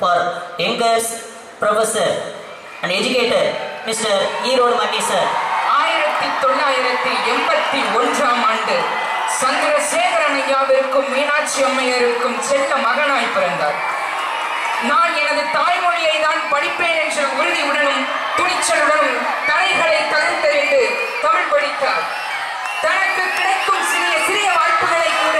for youngers, professor and educator, Mr. Erode Mani sir. 1981ஆம் ஆண்டு சந்திரசேகரன் ஐயாவிற்கும் மீனாட்சி அம்மையாருக்கும் செல்ல மகனாய் பிறந்தார். நான் எனது தாய்மொழியை தான் படிப்பேன் என்ற உறுதியுடனும் துணிச்சலுடனும் தடைகளை தகர்த்தெறிந்து தமிழ் படித்தார். தனக்கு கிடைக்கும் சிறிய சிறிய வாய்ப்புகளை கூட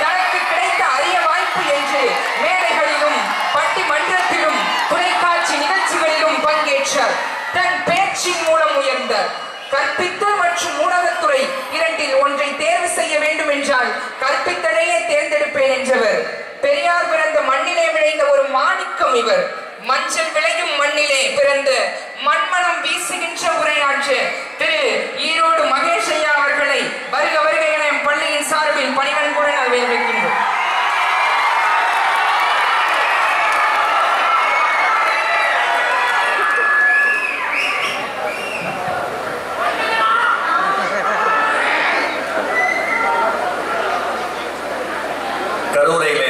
தனக்கு கிடைத்த அரிய வாய்ப்பு என்று மேடைகளிலும் பட்டிமன்றத்திலும் தொலைக்காட்சி நிகழ்ச்சிகளிலும் பங்கேற்றார். தன் பேச்சின் மூலம் உயர்ந்தார். கற்பித்தல் மற்றும் ஊடகத்துறை இரண்டில் ஒன்றை தேர்வு செய்ய வேண்டும் என்றால் கற்பித்தலையே தேர்ந்தெடுப்பேன் என்றவர். பெரியார் பிறந்த மண்ணிலே விளைந்த ஒரு மாணிக்கம் இவர். மஞ்சள் விளையும் மண்ணிலே பிறந்த மண்மனம் வீசுகின்ற உரையாற்ற திரு ஈரோடு மகேஷ் ஐயா அவர்களை வருக வருக என பள்ளியின் சார்பில் பணிவன்புடன் வரவேற்கின்றோம். கருவறையிலே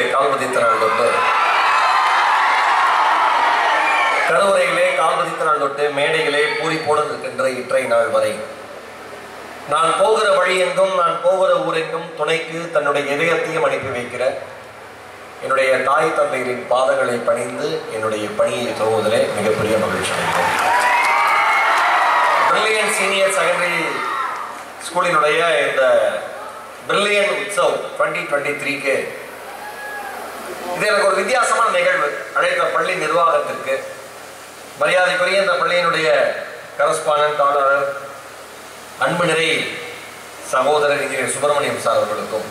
கால்பதித்த நாள் தொட்டு மேடைகளே பூரி போட இருக்கின்ற இற்றை நாள் வரை நான் போகிற வழி எங்கும் நான் போகிற ஊரெங்கும் துணைக்கு தன்னுடைய இதயத்தையும் அனுப்பி வைக்கிற என்னுடைய தாய் தந்தையரின் பாதங்களை பணிந்து என்னுடைய பணியை துவங்குவதிலே மிகப்பெரிய மகிழ்ச்சி அடைகிறேன். பிரில்லியன் சீனியர் செகண்டரி ஸ்கூலினுடைய இந்த பிரில்லியன் உற்சவ் 2023க்கு இது எனக்கு ஒரு வித்தியாசமான நிகழ்வு. அழைத்த பள்ளி நிர்வாகத்திற்கு, மரியாதைக்குரிய இந்த பள்ளியினுடைய கரஸ்பாண்டன்ட் ஆளர் அன்பு நிறை சகோதரர் இன்ஜினியர் சுப்பிரமணியம் சார் அவர்களுக்கும்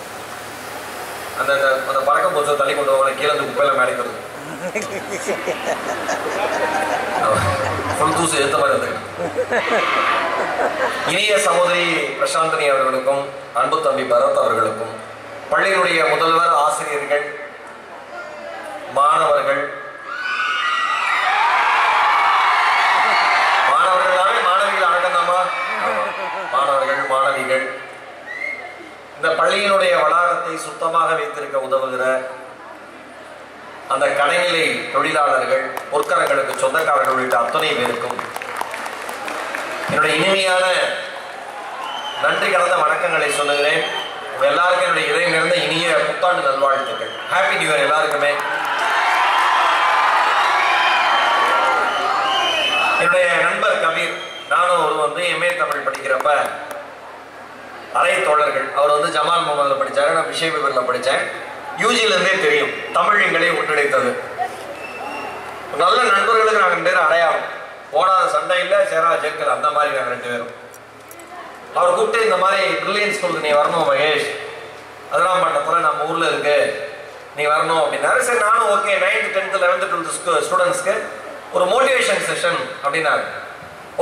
அந்த அந்த பறக்கம் கொஞ்சம் தள்ளி கொண்டு போக கீழே குப்பையெல்லாம் மேடைக்கிறது தூசு எடுத்த மாதிரி இருந்தது. இனிய சகோதரி பிரசாந்தினி அவர்களுக்கும் அன்பு தம்பி பரத் அவர்களுக்கும் பள்ளியினுடைய முதல்வர், ஆசிரியர்கள், மாணவர்கள் மாணவிகள் அடக்கந்தாமா மாணவர்கள் மாணவிகள் இந்த பள்ளியினுடைய வளாகத்தை சுத்தமாக வைத்திருக்க உதவுகிற அந்த கடைநிலை தொழிலாளர்கள், பொற்கரங்களுக்கு சொந்தக்காரர்கள் உள்ளிட்ட அத்தனை பேருக்கும் என்னுடைய இனிமையான நன்றி கலந்த வணக்கங்களை சொல்லுகிறேன். எல்லாருக்கும் என்னுடைய இதயம் நிறைந்த இனிய புத்தாண்டு நல்வாழ்த்துக்கள். ஹாப்பி நியூ இயர் எல்லாருக்குமே. என்னுடைய நண்பர் கபீர், நானும் ஒரு எம்ஏ தமிழ் படிக்கிறப்ப அரை தோழர்கள். அவர் ஜமால் முகமதுல படித்தாரு, நான் விஷய விவரில் படித்தேன். யூஜிலேருந்தே தெரியும் தமிழ் எங்களை ஒன்றிணைத்தது. நல்ல நண்பர்களுக்கு நாங்கள் 2 பேரும் அடையாளம். போடாத சண்டை இல்லை, சேரா சேர்க்கல, அந்த மாதிரி நாங்கள் 2 பேரும். அவர் கூப்பிட்டு இந்த மாதிரி பிரில்லியன் ஸ்கூலுக்கு நீ வரணும் மகேஷ், அதெல்லாம் பண்ணத்தில் நம்ம ஊரில் இருக்கு, நீ வரணும் அப்படின்னாரு. சரி, நானும் okay. 9th 10th 11th 12th ஸ்டூடெண்ட்ஸ்க்கு ஒரு மோட்டிவேஷன் செஷன் அப்படின்னாரு.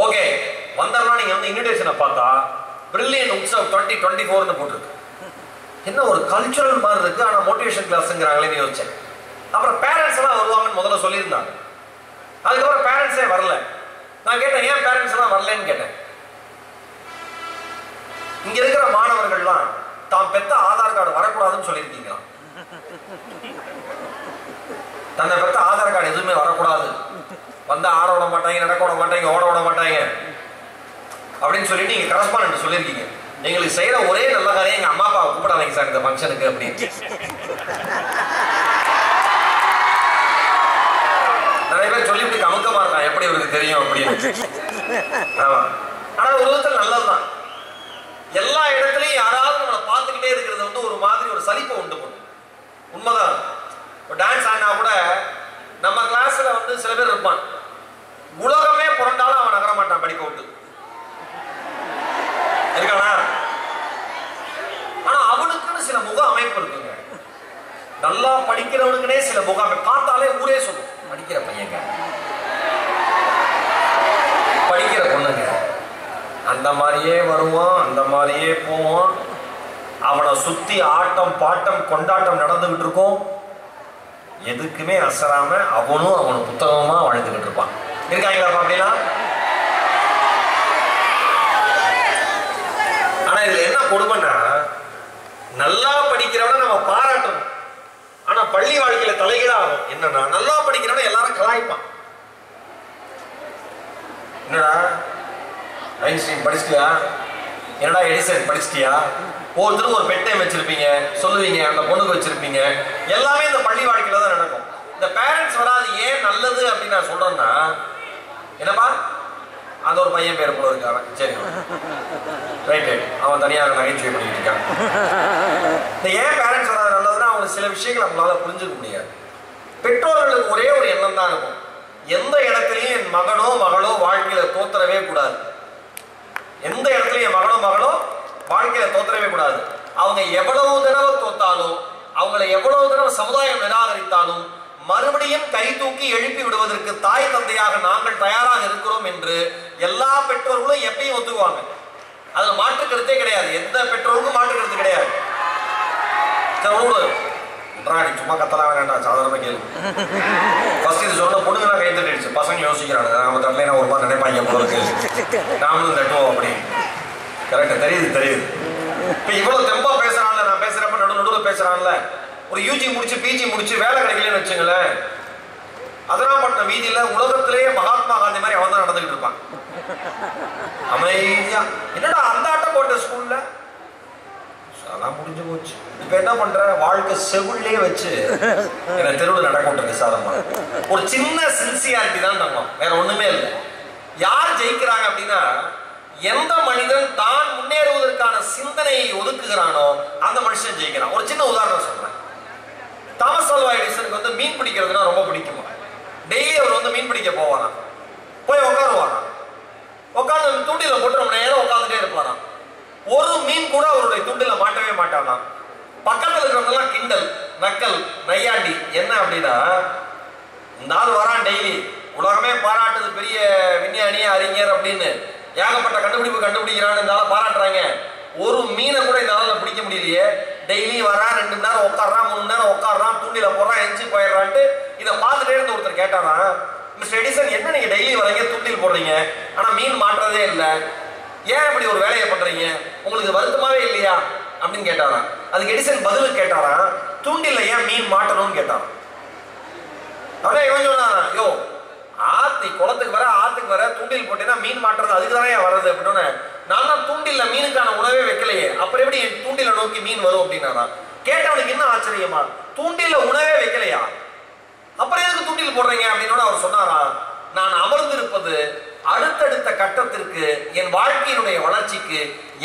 ஓகே வந்தாலும் நீங்கள் இன்விடேஷனை பார்த்தா பிரில்லியன் உற்சவ் 2024ன்னு போட்டிருக்கு. என்ன ஒரு கல்ச்சுரல் மாதிரி இருக்கு, ஆனால் மோட்டிவேஷன் கிளாஸுங்கிறாங்களேன்னு யோசிச்சேன். அப்புறம் பேரண்ட்ஸ் எல்லாம் வருவாங்கன்னு முதல்ல சொல்லியிருந்தாங்க. அதுக்கப்புறம் பேரண்ட்ஸே வரல. நான் கேட்டேன், ஏன் பேரண்ட்ஸ் எல்லாம் வரலன்னு கேட்டேன். இங்க இருக்கிற மாணவர்கள்லாம் தாம் பெத்த ஆதார் கார்டு வரக்கூடாதுன்னு சொல்லியிருக்கீங்களா? தன்னை பெத்த ஆதார் கார்டு எதுவுமே வரக்கூடாது, வந்தா ஆட விட மாட்டாங்க, நடக்க விட மாட்டாங்க, ஓட விட மாட்டாங்க அப்படின்னு சொல்லிட்டு நீங்க கரஸ்பாண்டன்ட் சொல்லியிருக்கீங்க. எங்களுக்கு செய்யற ஒரே நல்ல காரியம் எங்க அம்மா அப்பாவை கூப்பிடாதீங்க சார் இந்த ஃபங்க்ஷனுக்கு அப்படின்னு. நிறைய பேர் சொல்லிவிட்டு அமுக்கமா இருக்கான், எப்படி இவருக்கு தெரியும் அப்படின்னு. ஆமா, ஆனா ஒரு விதத்தில் நல்லதுதான். எல்லா இடத்துலையும் யாராவது நம்மளை பார்த்துக்கிட்டே இருக்கிறது ஒரு மாதிரி ஒரு சலிப்பை உண்டு பண்ணும். உண்மைதான். டான்ஸ் ஆனா கூட நம்ம கிளாஸ்ல சில பேர் இருப்பான், உலகமே புரண்டாலும் அவன் நகர மாட்டான் படிக்க விட்டு இருக்கானா. ஆனா அவனுக்குன்னு சில முக அமைப்பு இருக்குங்க. நல்லா படிக்கிறவனுக்குனே சில முக அமைப்பு பார்த்தாலே ஊரே சொல்லும், படிக்கிற பையங்க, படிக்கிற பொண்ணுங்க. அந்த மாதிரியே வருவான், அந்த மாதிரியே போவான். அவனை சுத்தி ஆட்டம் பாட்டம் கொண்டாட்டம் நடந்துகிட்டு இருக்கும். எதுக்குமே அசராம அவனும் புத்தகமா வாழ்ந்துகிட்டு இருப்பான். இருக்காங்களா அப்படின்னா? ஆனா இதுல என்ன கொடுமைன்னா, நல்லா படிக்கிறவன நம்ம பாராட்டணும், ஆனா பள்ளி வாழ்க்கையில தலைகீழாகும். என்னன்னா நல்லா படிக்கிறவன எல்லாரும் கலாய்ப்பான். என்னடா ஐன்ஸ்டீன் படிச்சிட்டியா, என்னடா எடிசன் படிச்சிட்டியா, ஒவ்வொருத்தரும் ஒரு பெட் நேம் வச்சிருப்பீங்க, சொல்லுவீங்க, அந்த பொண்ணுக்கு வச்சிருப்பீங்க. எல்லாமே இந்த பள்ளி வாழ்க்கையில தான் நடக்கும். இந்த பேரண்ட்ஸ் வராது ஏன் நல்லது அப்படின்னு நான் சொல்றேன்னா, என்னப்பா அந்த ஒரு பையன் பேர் போல இருக்காங்க, சரி ரைட் ரைட், அவன் தனியாக நகைச்சுவை பண்ணிட்டு இருக்கான். இந்த ஏன் பேரண்ட்ஸ் வராது நல்லதுன்னா, அவங்களுக்கு சில விஷயங்கள் அவங்களால புரிஞ்சுக்க முடியாது. பெற்றோர்களுக்கு ஒரே ஒரு எண்ணம் தான் இருக்கும், எந்த இடத்துலையும் என் மகனோ மகளோ வாழ்க்கையில தோத்தரவே கூடாது. எந்த இடத்துலையும் என் மகனோ மகளோ வாழ்க்கையில தோத்தரவே கூடாது. அவங்க எவ்வளவு தடவை தோத்தாலும், அவங்களை எவ்வளவு தடவை சமுதாயம் நிராகரித்தாலும் மறுபடியும் கை தூக்கி எழுப்பி விடுவதற்கு தாய் தந்தையாக நாங்கள் தயாராக இருக்கிறோம் என்று எல்லா பெற்றோர்களும் எப்பயும் ஒத்துக்குவாங்க. அதுல மாற்று கருத்தே கிடையாது. எந்த பெற்றோருக்கும் மாற்று கருத்து கிடையாது. சும்மா கத்தலாம் வேண்டாம், சாதாரணமா கேள்வி. ஃபர்ஸ்ட் இது சொன்ன பொண்ணுங்க கை தட்டிடுச்சு, பசங்க யோசிக்கிறாங்க, நாம தட்டலைன்னா ஒரு மாதிரி நினைப்பாங்க போல இருக்கு, நாமளும் தட்டுவோம் அப்படின்னு. கரெக்டா தெரியுது தெரியுது. இப்ப இவ்வளவு தெம்பா பேசுறான்ல, நான் பேசுறப்ப நடுவில் பேசுறான்ல, ஒரு யூஜி முடிச்சு பிஜி முடிச்சு வேலை கிடைக்கலன்னு வச்சுங்களேன், அதனாப்பட்டினம் வீதியில உலகத்திலேயே மகாத்மா காந்தி மாதிரி அவன் தான் நடந்துகிட்டு இருப்பான் அமைதியா. என்னடா அந்த ஆட்டம் போட்ட ஸ்கூல்ல அதெல்லாம் முடிஞ்சு போச்சு, இப்ப என்ன பண்ற, வாழ்க்கை செவிலே வச்சு என்ன தெருவில் நடக்க விசாரமா. ஒரு சின்ன சின்சியாரிட்டி தான் தங்கம், வேற ஒண்ணுமே இல்லை. யார் ஜெயிக்கிறாங்க அப்படின்னா, எந்த மனிதன் தான் முன்னேறுவதற்கான சிந்தனையை ஒதுக்குகிறானோ அந்த மனுஷன் ஜெயிக்கிறான். ஒரு சின்ன உதாரணம் சொல்றேன். தாமஸ் ஆல்வா எடிசனுக்கு வந்து மீன் பிடிக்கிறதுனா ரொம்ப பிடிக்குமா. டெய்லி அவர் வந்து மீன் பிடிக்க போவாராம், போய் உட்காருவாராம், உட்காந்து தூண்டில போட்டு ரொம்ப நேரம் உட்காந்துட்டே இருப்பாராம். ஒரு மீன் கூட அவருடைய தூண்டில மாட்டவே மாட்டானா. பக்கத்துல இருக்கிறவங்க கிண்டல் நக்கல் நையாண்டி. என்ன அப்படின்னா, இந்த ஆள் வரான் டெய்லி, உலகமே பாராட்டுது பெரிய விஞ்ஞானி அறிஞர் அப்படின்னு, ஏகப்பட்ட கண்டுபிடிப்பு கண்டுபிடிக்கிறான்னு இந்த ஆளை பாராட்டுறாங்க. ஒரு மீனை கூட இந்த ஆளால பிடிக்க முடியலையே. டெய்லி வரான், 2 மணி நேரம் உட்காடுறான், 3 மணி நேரம் உட்காடுறான், தூண்டில போடுறான், எஞ்சி போயிடுறான்ட்டு. இதை பார்த்துட்டே இருந்து ஒருத்தர் கேட்டானா, மிஸ்டர் எடிசன் என்ன நீங்க டெய்லி வரீங்க, தூண்டில் போடுறீங்க, ஆனா மீன் மாட்டுறதே இல்லை, ஏன் இப்படி ஒரு வேலையை பண்றீங்க, உங்களுக்கு வருத்தமாவே இல்லையா அப்படின்னு கேட்டாராம். அதுக்கு எடிசன் பதில் கேட்டாராம், தூண்டில ஏன் மீன் மாட்டணும்னு கேட்டாராம். அவன் இவன் சொன்னான், யோ ஆத்தி குளத்துக்கு வர ஆத்துக்கு வர தூண்டில் போட்டேன்னா மீன் மாட்டுறது அதுக்கு தானே வர்றது அப்படின்னு. நான் தான் தூண்டில மீனுக்கான உணவே வைக்கலையே, அப்புறம் எப்படி என் தூண்டில நோக்கி மீன் வரும் அப்படின்னாரா. கேட்டவனுக்கு என்ன ஆச்சரியமா, தூண்டில உணவே வைக்கலையா, அப்புறம் எதுக்கு தூண்டில் போடுறீங்க அப்படின்னு அவர் சொன்னாரா. நான் அமர்ந்திருப்பது அடுத்தடுத்த கட்டத்திற்கு, என் வாழ்க்கையினுடைய வளர்ச்சிக்கு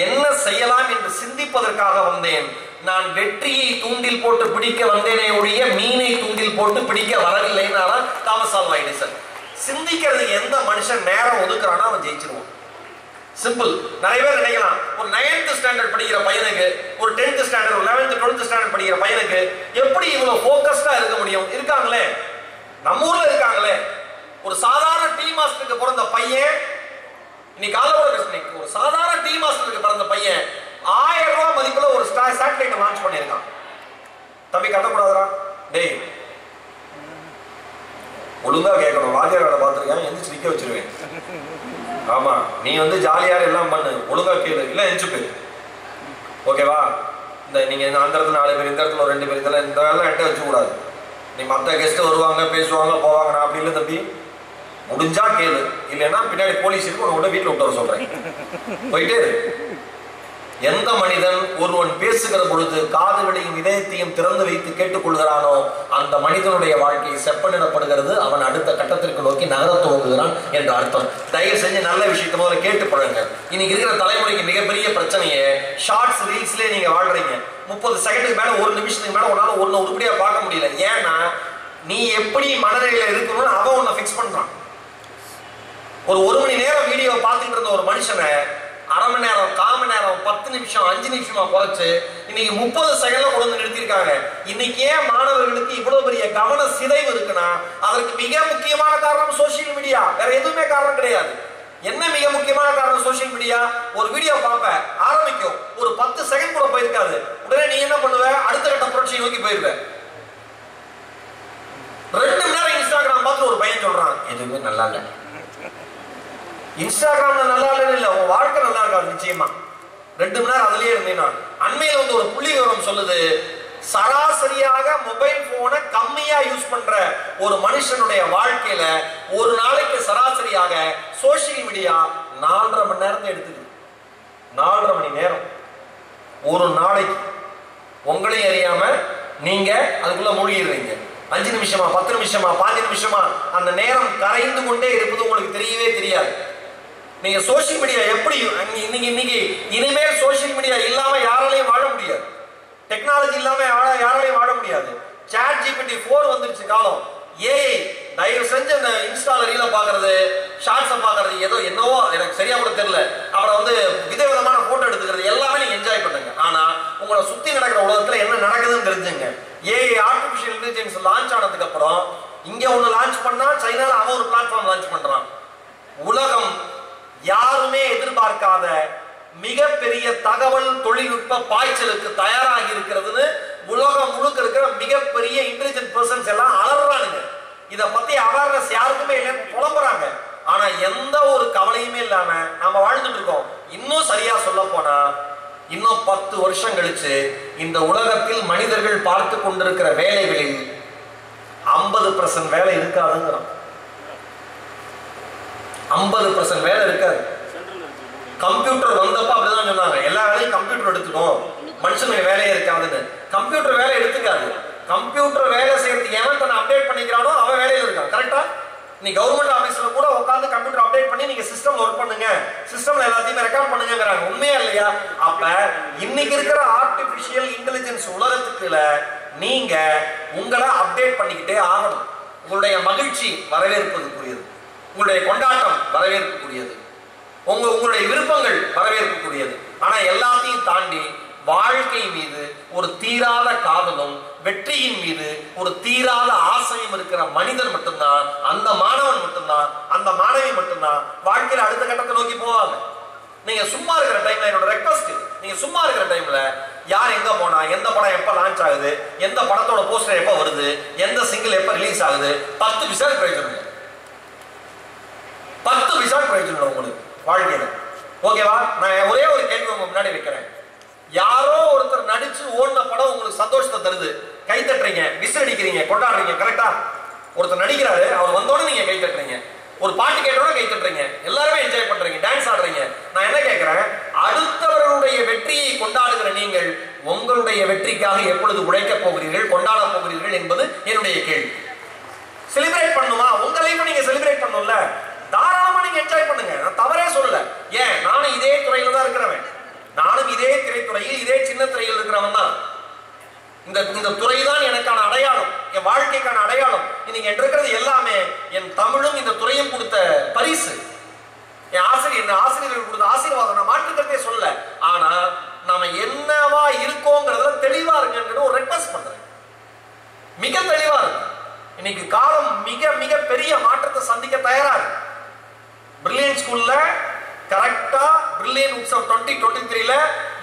என்ன செய்யலாம் என்று சிந்திப்பதற்காக வந்தேன். நான் வெற்றியை தூண்டில் போட்டு பிடிக்க வந்தேனே ஒழிய மீனை தூண்டில் போட்டு பிடிக்க வரவில்லைன்னாரா தாமஸ் ஆல்வா எடிசன். சிந்திக்கிறதுக்கு எந்த மனுஷன் நேரம் ஒதுக்குறானோ அவன் ஜெயிச்சிருவான். சிம்பிள். நிறைய பேர் நினைக்கலாம், ஒரு 9th ஸ்டாண்டர்ட் படிக்கிற பையனுக்கு, ஒரு 10th standard, 11th 12th standard படிக்கிற பையனுக்கு எப்படி இவ்வளவு போக்கஸ்டா இருக்க முடியும்? இருக்காங்களே, நம்ம ஊர்ல இருக்காங்களே. ஒரு சாதாரண டீ மாஸ்டருக்கு பிறந்த பையன், இன்னைக்கு காலையோட பேசுறேன், ஒரு சாதாரண டீ மாஸ்டருக்கு பிறந்த பையன் 1000 ரூபாய் மதிப்புல ஒரு சேட்டலைட் லான்ச் பண்ணியிருக்கான். தம்பி கட்டக்கூடாதா, டேய் ஒழுங்கா கேட்கணும், வாத்தியார் வேலை பார்த்துருக்கேன், எந்திரிச்சு நிக்க வச்சிருவேன். ஆமா, நீ வந்து ஜாலியார் எல்லாம் பண்ணு, ஒழுங்கா கேளு, இல்ல எந்திரிச்சு போயிரு, ஓகேவா? இந்த நீங்க அந்த இடத்துல 4 பேர், இந்த இடத்துல 2 பேர், இதெல்லாம் இந்த வேலை எட்ட வச்சு கூடாது. நீ மற்ற கெஸ்ட் வருவாங்க, பேசுவாங்க, போவாங்க, நான் அப்படி இல்லை தம்பி, முடிஞ்சா கேளு, இல்லைன்னா பின்னாடி போலீஸ் இருக்கு, உன்னை வீட்டில் விட்டு வர சொல்றேன், போயிட்டே. எந்த மனிதன் ஒருவன் பேசுகிற பொழுது காதுகளையும் இதயத்தையும் திறந்து வைத்து கேட்டுக்கொள்கிறானோ அந்த மனிதனுடைய வாழ்க்கை செப்பனிடப்படுகிறது, அவன் அடுத்த கட்டத்திற்கு நோக்கி நகர துவங்குகிறான் என்ற அர்த்தம். தயவு செஞ்சு நல்ல விஷயத்த முதல்ல கேட்டு பழங்க. இன்னைக்கு இருக்கிற தலைமுறைக்கு மிகப்பெரிய பிரச்சனையே ஷார்ட்ஸ் ரீல்ஸ்லேயே நீங்க வாழ்றீங்க. 30 செகண்டுக்கு மேல, 1 நிமிஷத்துக்கு மேல உன்னால ஒன்னு உருப்படியா பார்க்க முடியல. ஏன்னா நீ எப்படி மனநிலையில இருக்கணும்னு அவன் உன்னை ஃபிக்ஸ் பண்றான். ஒரு 1 மணி நேரம் வீடியோ பார்த்துட்டு இருந்த ஒரு மனுஷனை 1/2 மணி நேரம், 1/4 மணி நேரம், 10 நிமிஷம், 5 நிமிஷமா குறைச்சு இன்னைக்கு 30 செகண்ட்ல கொண்டு வந்து நிறுத்திருக்காங்க. இன்னைக்கு ஏன் மாணவர்களுக்கு இவ்வளவு பெரிய கவன சிதைவு இருக்குன்னா, அதற்கு மிக முக்கியமான காரணம் சோசியல் மீடியா, வேற எதுவுமே காரணம் கிடையாது. என்ன மிக முக்கியமான காரணம்? Social media. ஒரு வீடியோ பார்ப்ப ஆரம்பிக்கும், ஒரு 10 செகண்ட் கூட போயிருக்காது, உடனே நீ என்ன பண்ணுவ, அடுத்த கட்ட புரட்சியை நோக்கி போயிருவ. 2 மணி நேரம் இன்ஸ்டாகிராம் பார்த்து ஒரு பையன் சொல்றான், எதுவுமே நல்லா இல்லை. இன்ஸ்டாகிராம்ல நல்லா இல்லைன்னு இல்லை, உன் வாழ்க்கை நல்லா இருக்காது நிச்சயமா. 2 மணி நேரம் அதுலயே இருந்தீங்கன்னா. அண்மையில வந்து ஒரு புள்ளி விவரம் சொல்லுது, சராசரியாக மொபைல் போனை கம்மியா யூஸ் பண்ற ஒரு மனுஷனுடைய வாழ்க்கையில ஒரு நாளைக்கு சராசரியாக சோசியல் மீடியா 4.5 மணி நேரத்தை எடுத்துக்குது. 4.5 மணி நேரம் ஒரு நாளைக்கு. உங்களையும் அறியாம நீங்க அதுக்குள்ள மூழ்கிடுறீங்க. 5 நிமிஷமா 10 நிமிஷமா 15 நிமிஷமா அந்த நேரம் கரைந்து கொண்டே இருப்பது உங்களுக்கு தெரியவே தெரியாது. நீங்க சோசியல் மீடியா எப்படி இன்னைக்கு இனிமேல் சோசியல் மீடியா இல்லாம யாராலையும் வாழ முடியாது. டெக்னாலஜி இல்லாம யாராலையும் வாழ முடியாது. சாட் ஜிபிடி 4 வந்துருச்சு காலம். ஏய் தயவு செஞ்சு அந்த இன்ஸ்டால ரீல பாக்குறது, ஷார்ட்ஸை பாக்குறது, ஏதோ என்னவோ எனக்கு சரியா கூட தெரியல, அப்புறம் வந்து விதவிதமான போட்டோ எடுத்துக்கிறது எல்லாமே நீங்க என்ஜாய் பண்ணுங்க. ஆனா உங்களை சுத்தி நடக்கிற உலகத்துல என்ன நடக்குதுன்னு தெரிஞ்சுங்க. ஏஐ ஆர்டிபிஷியல் இன்டெலிஜென்ஸ் லான்ச் ஆனதுக்கு அப்புறம் இங்க ஒண்ணு லான்ச் பண்ணா சைனால அவன் ஒரு பிளாட்ஃபார்ம் லான்ச் பண்றான். உலகம் யாருமே எதிர்பார்க்காத மிகப்பெரிய தகவல் தொழில்நுட்ப பாய்ச்சலுக்கு தயாராகி இருக்கிறதுன்னு உலகம் முழுக்க இருக்கிற மிகப்பெரிய இன்டெலிஜென்ட் பர்சன்ஸ் எல்லாம் அலறானுங்க. இத பத்தி அவேர்னஸ் யாருக்குமே இல்லைன்னு புலம்புறாங்க. ஆனா எந்த ஒரு கவலையுமே இல்லாம நாம வாழ்ந்துட்டு இருக்கோம். இன்னும் சரியா சொல்ல போனா இன்னும் 10 வருஷம் கழிச்சு இந்த உலகத்தில் மனிதர்கள் பார்த்து கொண்டிருக்கிற வேலைகளில் 50% வேலை இருக்காதுங்கிறோம். 50% வேலை இருக்காது. கம்ப்யூட்டர் வந்தப்ப அப்படிதான் சொன்னாங்க, எல்லா வேலையும் கம்ப்யூட்டர் எடுத்துக்கும், மனுஷனுக்கு வேலையே இருக்காதுன்னு. கம்ப்யூட்டர் வேலை எடுத்துக்காது. கம்ப்யூட்டர் வேலை செய்யறதுக்கு எவன் தன்னை அப்டேட் பண்ணிக்கிறானோ அவன் வேலையில இருக்கான். கரெக்டா? நீ கவர்மெண்ட் ஆபீஸ்ல கூட உட்காந்து கம்ப்யூட்டர் அப்டேட் பண்ணி நீங்க சிஸ்டம்ல ஒர்க் பண்ணுங்க, சிஸ்டம்ல எல்லாத்தையுமே ரெக்கார்ட் பண்ணுங்கிறாங்க. உண்மையா இல்லையா? அப்ப இன்னைக்கு இருக்கிற ஆர்டிபிஷியல் இன்டெலிஜென்ஸ் உலகத்துக்குள்ள நீங்க உங்களை அப்டேட் பண்ணிக்கிட்டே ஆகணும். உங்களுடைய மகிழ்ச்சி வரவேற்பதுக்குரியது, உங்களுடைய கொண்டாட்டம் வரவேற்புக்குரியது, உங்களுடைய விருப்பங்கள் வரவேற்புக்குரியது. ஆனா எல்லாத்தையும் தாண்டி வாழ்க்கை மீது ஒரு தீராத காதலும் வெற்றியின் மீது ஒரு தீராத ஆசையும் இருக்கிற மனிதன் மட்டும்தான், அந்த மாணவன் மட்டும்தான், அந்த மாணவி மட்டும்தான் வாழ்க்கையில அடுத்த கட்டத்தை நோக்கி போவாங்க. நீங்க சும்மா இருக்கிற டைம்ல என்னோட ரெக்வஸ்ட், நீங்க சும்மா இருக்கிற டைம்ல யார் எங்க போனா, எந்த படம் எப்ப லான்ச் ஆகுது, எந்த படத்தோட போஸ்டர் எப்ப வருது, எந்த சிங்கிள் எப்ப ரிலீஸ் ஆகுது, 10 விசா பிரயோஜனம், 10 விசா பிரயோஜனம் உங்களுக்கு வாழ்க்கையில. ஓகேவா? நான் ஒரே ஒரு கேள்வி உங்க முன்னாடி வைக்கிறேன். யாரோ ஒருத்தர் நடிச்சு ஓடின படம் உங்களுக்கு சந்தோஷத்தை தருது, கை தட்டுறீங்க, விசில் அடிக்கிறீங்க, கொண்டாடுறீங்க. கரெக்டா? ஒருத்தர் நடிக்கிறாரு, அவர் வந்தோட நீங்க கை தட்டுறீங்க, ஒரு பாட்டு கேட்டோட கை தட்டுறீங்க, எல்லாருமே என்ஜாய் பண்றீங்க, டான்ஸ் ஆடுறீங்க. நான் என்ன கேட்கிறேன், அடுத்தவர்களுடைய வெற்றியை கொண்டாடுகிற நீங்கள் உங்களுடைய வெற்றிக்காக எப்பொழுது உழைக்க போகிறீர்கள், கொண்டாட போகிறீர்கள் என்பது என்னுடைய கேள்வி. செலிப்ரேட் பண்ணுமா? உங்க லைஃப் நீங்க செலிப்ரேட் பண்ணணும்ல, தாராளமா நீங்க என்ஜாய் பண்ணுங்க. நான் தவறே சொல்லல. ஏன், நானும் இதே துறையில தான் இருக்கிறவன், நானும் இதே திரைத்துறையில் இதே சின்ன துறையில் இருக்கிறவன் தான். இந்த துறை தான் எனக்கான அடையாளம், என் வாழ்க்கைக்கான அடையாளம். இன்னைக்கு இருக்கிறது எல்லாமே என் தமிழும் இந்த துறையும் கொடுத்த பரிசு, என் ஆசிரியர்கள் கொடுத்த ஆசீர்வாதம். நான் மாற்றுக்கிறதே சொல்ல. ஆனா நாம என்னவா இருக்கோங்கிறதுல தெளிவா இருக்குன்னு ஒரு ரெக்வஸ்ட் பண்றேன். மிக தெளிவா இருக்கு. இன்னைக்கு காலம் மிக மிக பெரிய மாற்றத்தை சந்திக்க தயாரா இருக்கு. பிரில்லியன்ட் ஸ்கூல்ல கரெக்டா பிரில்லியன்ட் உற்சவ் 2023ல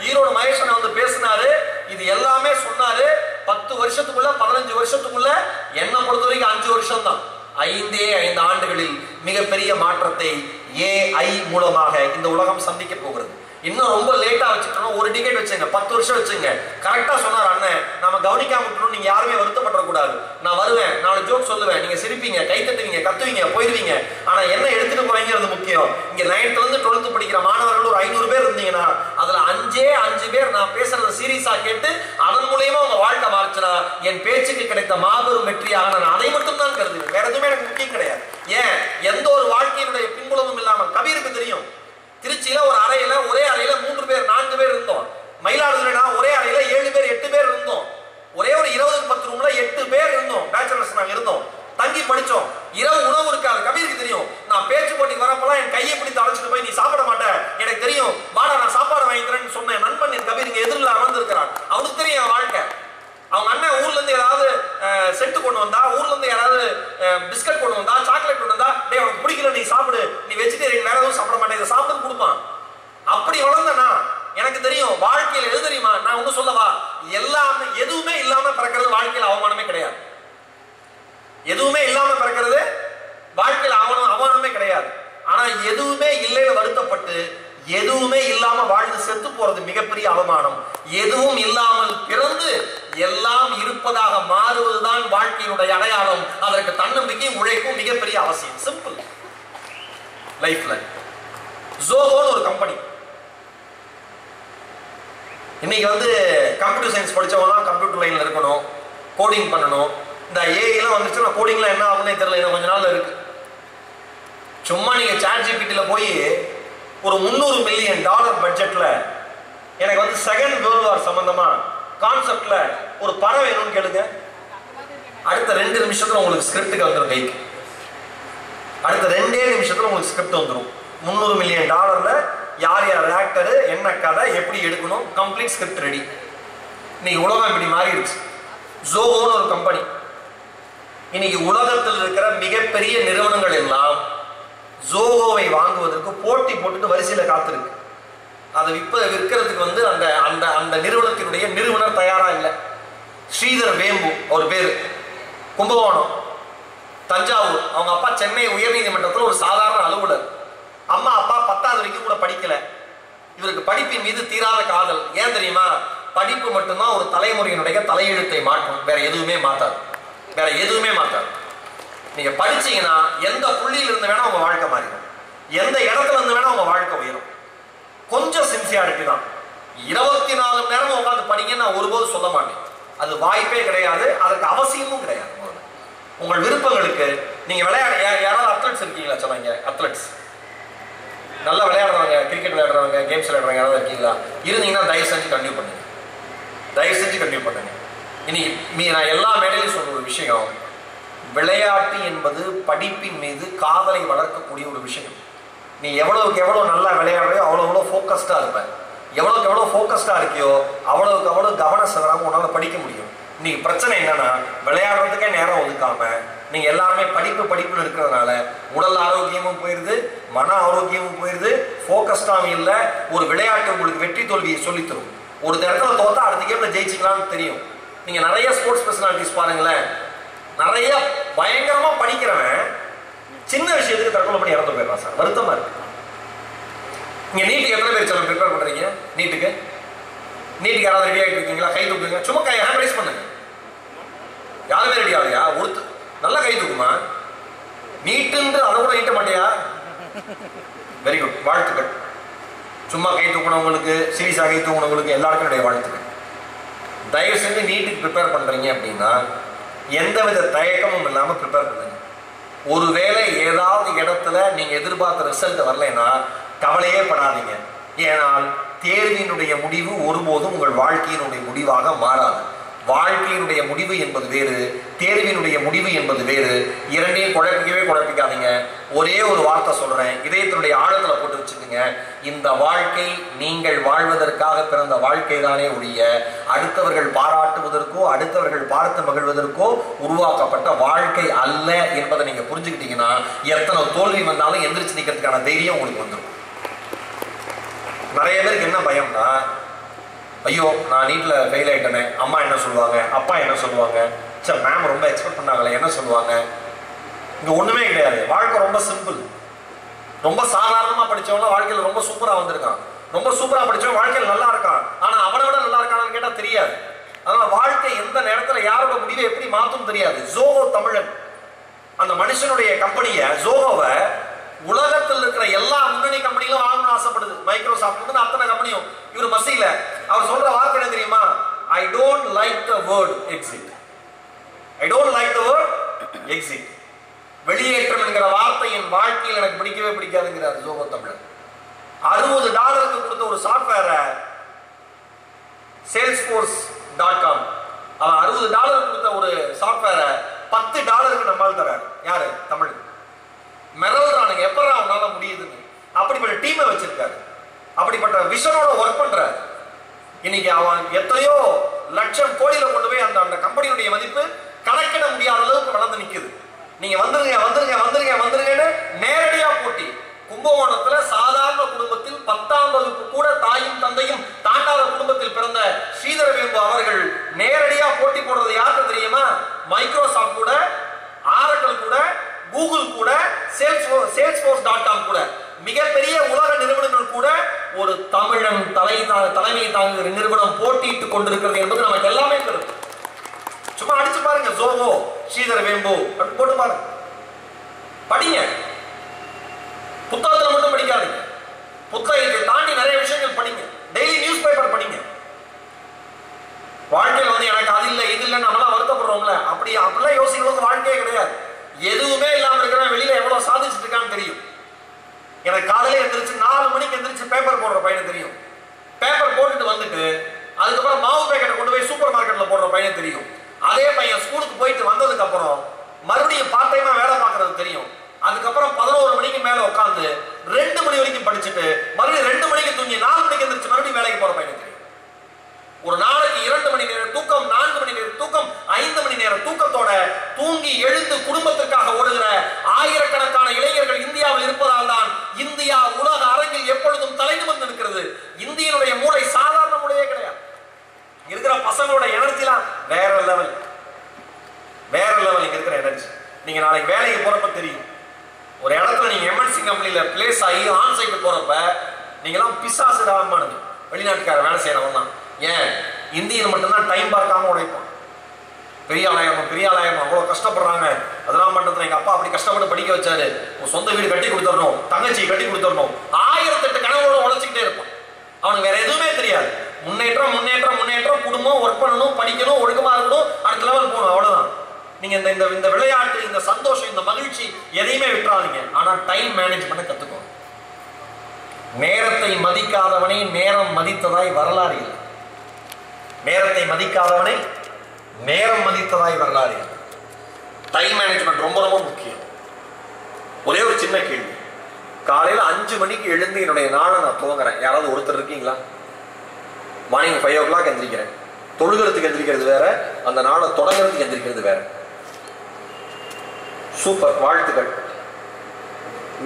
ஈரோடு மகேஷன் வந்து பேசினாரு. இது எல்லாமே சொன்னாரு. 10 வருஷத்துக்குள்ள 15 வருஷத்துக்குள்ள என்ன பொறுத்த வரைக்கும் 5 வருஷம் தான். 5 ஆண்டுகளில் மிகப்பெரிய மாற்றத்தை AI மூலமாக இந்த உலகம் சந்திக்க போகிறது. இன்னும் ரொம்ப லேட்டா வச்சுக்கணும், ஒரு டிக்கெட் வச்சுங்க, 10 வருஷம் வச்சுங்க. கரெக்டா சொன்னார் அண்ணன், நம்ம கவனிக்காம விட்டுணும், நீங்க யாருமே வருத்தப்பட கூடாது. நான் வருவேன், 4 ஜோக் சொல்லுவேன், நீங்க சிரிப்பீங்க, கை தட்டுவீங்க, கத்துவீங்க, போயிருவீங்க. ஆனா என்ன எடுத்துட்டு போறீங்கிறது முக்கியம். இங்க 9th இருந்து 12th படிக்கிற மாணவர்கள் ஒரு 500 பேர் இருந்தீங்கன்னா அதுல 5 பேர் நான் பேசுறத சீரியஸா கேட்டு அதன் மூலமா உங்க வாழ்க்கை மாறிச்சுனா என் பேச்சுக்கு கிடைத்த மாபெரும் வெற்றியாக நான் அதை மட்டும் தான் கருதுவேன். வேற எதுவுமே எனக்கு முக்கியம் கிடையாது. ஏன், எந்த ஒரு வாழ்க்கையினுடைய பின்புலமும் இல்லாமல் கபீருக்கு தெரியும், திருச்சியில ஒரு அறையில ஒரே அறையில 3 பேர் 4 பேர் இருந்தோம். மயிலாடுதுறைனா ஒரே அறையில 7 பேர் 8 பேர் இருந்தோம். ஒரே ஒரு 20-10 ரூம்ல 8 பேர் இருந்தோம். பேச்சுலர்ஸ் நாங்க இருந்தோம், தங்கி படிச்சோம். இரவு உணவு இருக்காது. கபீருக்கு தெரியும், நான் பேச்சு போட்டி வரப்பெல்லாம் என் கையை பிடித்து அழைச்சிட்டு போய் நீ சாப்பிட மாட்டேன், எனக்கு தெரியும், வாடா நான் சாப்பாடு வாங்கிக்கிறேன்னு சொன்னேன். நண்பன் என் கபீர் இங்க எதிரில் அமர்ந்திருக்கிறான். அவனுக்கு தெரியும் என் வாழ்க்கை. அவங்க அண்ணன் ஊர்ல இருந்து ஏதாவது செட்டு கொண்டு வந்தா, ஊர்ல இருந்து யாராவது பிஸ்கட் கொண்டு வந்தா, சாக்லேட் கொண்டு வந்தா, டேய் உனக்கு பிடிக்கல நீ சாப்பிடு, நீ வெஜிடேரியன் வேற எதுவும் சாப்பிட மாட்டேன், இதை சாப்பிட்டு கொடுப்பான். அப்படி வளர்ந்தனா எனக்கு தெரியும் வாழ்க்கையில் எது தெரியுமா. நான் ஒண்ணு சொல்லவா, எல்லாமே எதுவுமே இல்லாம பிறக்கிறது வாழ்க்கையில் அவமானமே கிடையாது. எதுவுமே இல்லாம பிறக்கிறது வாழ்க்கையில் அவமானமே கிடையாது. ஆனா எதுவுமே இல்லைன்னு வருத்தப்பட்டு எதுவுமே இல்லாம வாழ்ந்து செத்து போறது மிகப்பெரிய அவமானம். எதுவும் இல்லாமல் பிறந்து எல்லாம் இருப்பதாக மாறுவதுதான் வாழ்க்கையினுடைய அடையாளம். அதற்கு தன்னம்பிக்கை, உழைப்பும் மிகப்பெரிய அவசியம். சிம்பிள். லைஃப்ல ஜோகோன்னு ஒரு கம்பெனி. இன்னைக்கு வந்து கம்ப்யூட்டர் சயின்ஸ் படிச்சவங்க தான் கம்ப்யூட்டர் லைன்ல இருக்கணும், கோடிங் பண்ணணும். இந்த ஏஐலாம் வந்துச்சுன்னா கோடிங்லாம் என்ன ஆகுன்னே தெரியல, இன்னும் கொஞ்ச நாள் இருக்கு. சும்மா நீங்க ChatGPTல போய் ஒரு $300 மில்லியன் பட்ஜெட்ல எனக்கு வந்து செகண்ட் வேர்ல்ட் வார் சம்பந்தமா கான்செப்ட்ல ஒரு படம் வேணும்னு கேளுங்க. அடுத்த 2 நிமிஷத்துல உங்களுக்கு ஸ்கிரிப்டுக்கு வந்துடும் கைக்கு. அடுத்த 2 நிமிஷத்துல உங்களுக்கு ஸ்கிரிப்ட் வந்துடும். $300 மில்லியன் யார் யார் ஆக்டரு, என்ன கதை, எப்படி எடுக்கணும், கம்ப்ளீட் ஸ்கிரிப்ட் ரெடி. இன்னைக்கு உலகம் இப்படி மாறிடுச்சு. ஜோகோன்னு ஒரு கம்பெனி. இன்னைக்கு உலகத்தில் இருக்கிற மிகப்பெரிய நிறுவனங்கள் எல்லாம் ஜோகோவை வாங்குவதற்கு போட்டி போட்டுட்டு வரிசையில காத்திருக்கு. அதை விற்கிறதுக்கு வந்து அந்த அந்த அந்த நிறுவனத்தினுடைய நிறுவனர் தயாரா இல்லை. ஸ்ரீதர் வேம்பு அவர் பேரு, கும்பகோணம், தஞ்சாவூர். அவங்க அப்பா சென்னை உயர்நீதிமன்றத்தில் ஒரு சாதாரண அலுவலர். அம்மா அப்பா 10வது வரைக்கும் கூட படிக்கல. இவருக்கு படிப்பின் மீது தீராத காதல். ஏன் தெரியுமா? படிப்பு மட்டும்தான் ஒரு தலைமுறையினுடைய தலையெழுத்தை மாற்றும், வேற எதுவுமே மாத்தாது. வேற எதுவுமே மாத்தாது. நீங்க படிச்சீங்கன்னா எந்த புள்ளியில இருந்து வேணா உங்க வாழ்க்கை மாறிடும், எந்த இடத்துல இருந்து வேணா உங்க வாழ்க்கை உயரும். கொஞ்சம் சின்சியாரிட்டி தான். 24 மணி நேரம் உட்காந்து படிங்கன்னு நான் ஒருபோது சொல்ல மாட்டேன். அது வாய்ப்பே கிடையாது, அதற்கு அவசியமும் கிடையாது. உங்கள் விருப்பங்களுக்கு நீங்க யாராவது அத்லெட்ஸ் இருக்கீங்களா? சொன்னாங்க அத்லெட்ஸ் நல்லா விளையாடுறவங்க, கிரிக்கெட் விளையாடுறவங்க, கேம்ஸ் விளையாடுறவங்க யாராவது இருக்கீங்களா? இருந்தீங்கன்னா தயவு செஞ்சு கண்டினியூ பண்ணுங்க, தயவு செஞ்சு கண்டினியூ பண்ணுங்க. இன்னைக்கு நான் எல்லா மேடையிலும் சொல்ற ஒரு விஷயம், விளையாட்டு என்பது படிப்பின் மீது காதலை வளர்க்கக்கூடிய ஒரு விஷயம். நீ எவ்வளவுக்கு எவ்வளவு நல்லா விளையாடுறியோ அவ்வளோ ஃபோக்கஸ்டா இருப்ப. எவ்வளவுக்கு எவ்வளவு ஃபோக்கஸ்டா இருக்கியோ அவ்வளவுக்கு அவ்வளவு கவனம் செலுத்தாம உன்னால படிக்க முடியும். இன்னைக்கு பிரச்சனை என்னன்னா, விளையாடுறதுக்கே நேரம் ஒதுக்காம நீங்க எல்லாருமே படிப்புன்னு இருக்கிறதுனால உடல் ஆரோக்கியமும் போயிருது, மன ஆரோக்கியமும் போயிருது, ஃபோக்கஸ்டாவும் இல்லை. ஒரு விளையாட்டு உங்களுக்கு வெற்றி தோல்வியை சொல்லித்தரும். ஒரு இடத்துல தோத்தா அடுத்த கேம்ல ஜெயிச்சுக்கலாம்னு தெரியும். நீங்க நிறைய ஸ்போர்ட்ஸ் பர்சனாலிட்டிஸ் பாருங்களேன், நிறைய பயங்கரமா படிக்கிறவன் சின்ன விஷயத்துக்கு தற்கொலை பண்ணி இறந்து போயிடறான் சார். வருத்தமா இருக்கு. நீங்க நீட்டுக்கு எத்தனை பேர் சொல்ல ப்ரிப்பேர் பண்றீங்க? நீட்டுக்கு யாராவது ரெடி ஆகிட்டு இருக்கீங்களா? கை தூக்குங்க, சும்மா கை ஹேண்ட் ரைஸ் பண்ணுங்க. யாருமே ரெடி ஆகலையா? ஒருத்து நல்லா கை தூக்குமா? நீட்டுன்னு அதை கூட நீட்ட மாட்டியா? வெரி குட், வாழ்த்துக்கள். சும்மா கை தூக்கணவங்களுக்கு, சீரியஸாக கை தூக்கணவங்களுக்கு எல்லாருக்கும் என்னுடைய வாழ்த்துக்கள். தயவு செஞ்சு நீட்டுக்கு ப்ரிப்பேர் பண்றீங்க அப்படின்னா எந்தவித தயக்கமும் இல்லாமல் ப்ரிப்பேர் பண்ணுங்க. ஒருவேளை ஏதாவது இடத்துல நீங்க எதிர்பார்த்த ரிசல்ட் வரலைன்னா கவலையே படாதீங்க. ஏனால் தேர்வினுடைய முடிவு ஒருபோதும் உங்கள் வாழ்க்கையினுடைய முடிவாக மாறாது. வாழ்க்கையினுடைய முடிவு என்பது வேறு, தேர்வினுடைய முடிவு என்பது வேறு. இரண்டையும் குழப்பிக்காதீங்க. ஒரே ஒரு வார்த்தை சொல்றேன், இதயத்தினுடைய ஆழத்துல போட்டு வச்சுக்கோங்க. இந்த வாழ்க்கை நீங்கள் வாழ்வதற்காக பிறந்த வாழ்க்கை தானே ஒழிய அடுத்தவர்கள் பாராட்டுவதற்கோ அடுத்தவர்கள் பார்த்து மகிழ்வதற்கோ உருவாக்கப்பட்ட வாழ்க்கை அல்ல என்பதை நீங்க புரிஞ்சுக்கிட்டீங்கன்னா எத்தனை தோல்வி வந்தாலும் எந்திரிச்சு நிற்கிறதுக்கான தைரியம் உங்களுக்கு வந்துடும். நிறைய பேருக்கு என்ன பயம்னா, ஐயோ நான் நீட்டில் ஃபெயில் ஆகிட்டேனே, அம்மா என்ன சொல்லுவாங்க, அப்பா என்ன சொல்லுவாங்க, சார் மேம் ரொம்ப எக்ஸ்பெக்ட் பண்ணாங்களே என்ன சொல்லுவாங்க. இங்கே ஒன்றுமே கிடையாது. வாழ்க்கை ரொம்ப சிம்பிள். ரொம்ப சாதாரணமாக படித்தவங்களாம் வாழ்க்கையில் ரொம்ப சூப்பராக வந்திருக்கான். ரொம்ப சூப்பராக படித்தவன் வாழ்க்கையில் நல்லா இருக்கான். ஆனால் அவனை விட நல்லா இருக்கான்னு கேட்டால் தெரியாது. அதனால் வாழ்க்கை எந்த நேரத்தில் யாரோட முடிவை எப்படி மாற்றும் தெரியாது. ஜோகோ தமிழன் அந்த மனுஷனுடைய கம்பெனியை, ஜோகோவை உலகத்தில் இருக்கிற எல்லா முன்னணி கம்பெனிகளும் வாங்கணும்னு ஆசைப்படுது. மைக்ரோசாஃப்ட் அத்தனை கம்பெனியும் இவர் மசியில. அவர் சொல்ற வார்த்தை என்ன தெரியுமா? I don't like the word exit. I don't like the word exit. வெளியேற்றம் என்கிற வார்த்தை என் வாழ்க்கையில் எனக்கு பிடிக்கவே பிடிக்காதுங்கிறார் ஜோகோ தமிழன். $60 கொடுத்த ஒரு சாஃப்ட்வேரை salesforce.com, அவன் $60 கொடுத்த ஒரு சாஃப்ட்வேரை $10 நம்மால் தராரு. யாரு? தமிழ். மிரல்றானுங்க, எப்படா அவனால முடியுதுன்னு. அப்படிப்பட்ட டீமை வச்சிருக்காரு, அப்படிப்பட்ட விஷனோட ஒர்க் பண்றாரு. இன்னைக்கு அவன் எத்தனையோ லட்சம் கோடியில கொண்டு போய் அந்த அந்த கம்பெனியுடைய மதிப்பு கணக்கிட முடியாத அளவுக்கு வளர்ந்து நிக்குது. நீங்க வந்துருங்கன்னு நேரடியா போட்டி. கும்பகோணத்துல சாதாரண குடும்பத்தில் 10ஆம் வகுப்பு கூட தாயும் தந்தையும் தாண்டாத குடும்பத்தில் பிறந்த ஸ்ரீதர வேம்பு அவர்கள் நேரடியா போட்டி போடுறது யாருக்கு தெரியுமா? மைக்ரோசாஃப்ட் கூட, ஆரக்கிள் கூட, கூகுள் கூட, salesforce.com கூட, மிகப்பெரிய உலக நிறுவனங்கள் கூட ஒரு தமிழன் தலைமை தாங்குகிற நிறுவனம் போட்டியிட்டுக் கொண்டிருக்கிறது என்பது நமக்கு எல்லாமே தெரியும். சும்மா அடிச்சு பாருங்க, ஜோவோ ஸ்ரீதர வேம்பு அப்படின்னு போட்டு பாருங்க. படிங்க, புத்தகத்துல மட்டும் படிக்காதீங்க, புத்தகத்தை தாண்டி நிறைய விஷயங்கள் படிங்க. டெய்லி நியூஸ் பேப்பர் படிங்க. வாழ்க்கையில் வந்து எனக்கு அது இல்லை இது இல்லைன்னு நம்மளாம் வருத்தப்படுறோம்ல, அப்படிலாம் யோசிக்கிறதுக்கு வாழ்க்கையே கிடையாது. எதுவுமே இல்லாம இருக்கிறவன் வெளியில எவ்வளவு சாதிச்சுட்டு இருக்கான்னு தெரியும். எனக்கு காலையில எந்திரிச்சு 4 மணிக்கு எந்திரிச்சு பேப்பர் போடுற பையனை தெரியும். பேப்பர் போட்டுட்டு வந்துட்டு அதுக்கப்புறம் மாவு பேக்கெட்டை கொண்டு போய் சூப்பர் மார்க்கெட்ல போடுற பையன் தெரியும். அதே பையன் ஸ்கூலுக்கு போயிட்டு வந்ததுக்கு அப்புறம் மறுபடியும் பார்ட் டைமா வேலை பார்க்கறது தெரியும். அதுக்கப்புறம் 11 மணிக்கு மேல உட்காந்து 2 மணி வரைக்கும் படிச்சுட்டு மறுபடியும் 2 மணிக்கு தூங்கி 4 மணிக்கு எந்திரிச்சு மறுபடியும் வேலைக்கு போற பையன் தெரியும். ஒரு நாளைக்கு 2 மணி நேரம் தூக்கம், 4 மணி நேரம் தூக்கம், 5 மணி நேரம் தூக்கத்தோட தூங்கி எழுந்து குடும்பத்திற்காக ஓடுகிற ஆயிரக்கணக்கான இளைஞர்கள் இந்தியாவில் இருப்பதால் தான் இந்தியா உலக அரங்கில் எப்பொழுதும் தலைநிமிர்ந்து நிற்கிறது. இந்தியனுடைய மூளை சாதாரண மூளையே கிடையாது. இருக்கிற பசங்களோட எனர்ஜிலாம் வேற லெவல், வேற லெவல். இங்க இருக்கிற எனர்ஜி நீங்க நாளைக்கு வேலைக்கு போறப்ப தெரியும். ஒரு இடத்துல நீங்க எம்என்சி கம்பெனில பிளேஸ் ஆகி ஆன் சைட் போறப்ப நீங்களாம் பிசாசு ராமானுங்க. வெளிநாட்டுக்கார வேலை செய்யறவங்க தான். ஏன் இந்தியன் மட்டும்தான் டைம் பார்க்காம உழைப்போம். பெரிய ஆளாயிரம் அவ்வளவு கஷ்டப்படுறாங்க. அதெல்லாம் பண்றதுல எங்க அப்பா அப்படி கஷ்டப்பட்டு படிக்க வச்சாரு, சொந்த வீடு கட்டி கொடுத்துடணும், தங்கச்சி கட்டி கொடுத்துடணும், 1008 கனவோட உழைச்சிக்கிட்டே இருப்பான். அவனுக்கு வேற எதுவுமே தெரியாது. முன்னேற்றம் முன்னேற்றம் முன்னேற்றம், குடும்பம், ஒர்க் பண்ணணும், படிக்கணும், ஒழுக்கமா இருக்கணும், அடுத்த லெவல் போகணும், அவ்வளவுதான். நீங்க இந்த விளையாட்டு, இந்த சந்தோஷம், இந்த மகிழ்ச்சி எதையுமே விட்டுறாதீங்க. ஆனா டைம் மேனேஜ் பண்ண கத்துக்கணும். நேரத்தை மதிக்காதவனை நேரம் மதித்ததாய் வரலாறு இல்லை. நேரத்தை மதிக்காதவனை நேரம் மதித்ததாய் வரலாறு இல்லை. டைம் மேனேஜ்மெண்ட் ரொம்ப ரொம்ப முக்கியம். ஒரே ஒரு சின்ன கேள்வி, காலையில 5 மணிக்கு எழுந்து என்னுடைய நாளை நான் துவங்குறேன். யாராவது ஒருத்தர் இருக்கீங்களா? Morning 5 o'clock எந்திரிக்கிறேன். தொழுகிறதுக்கு எந்திரிக்கிறது வேற, அந்த நாளை தொடங்குறதுக்கு எந்திரிக்கிறது வேற. சூப்பர், வாழ்த்துக்கள்.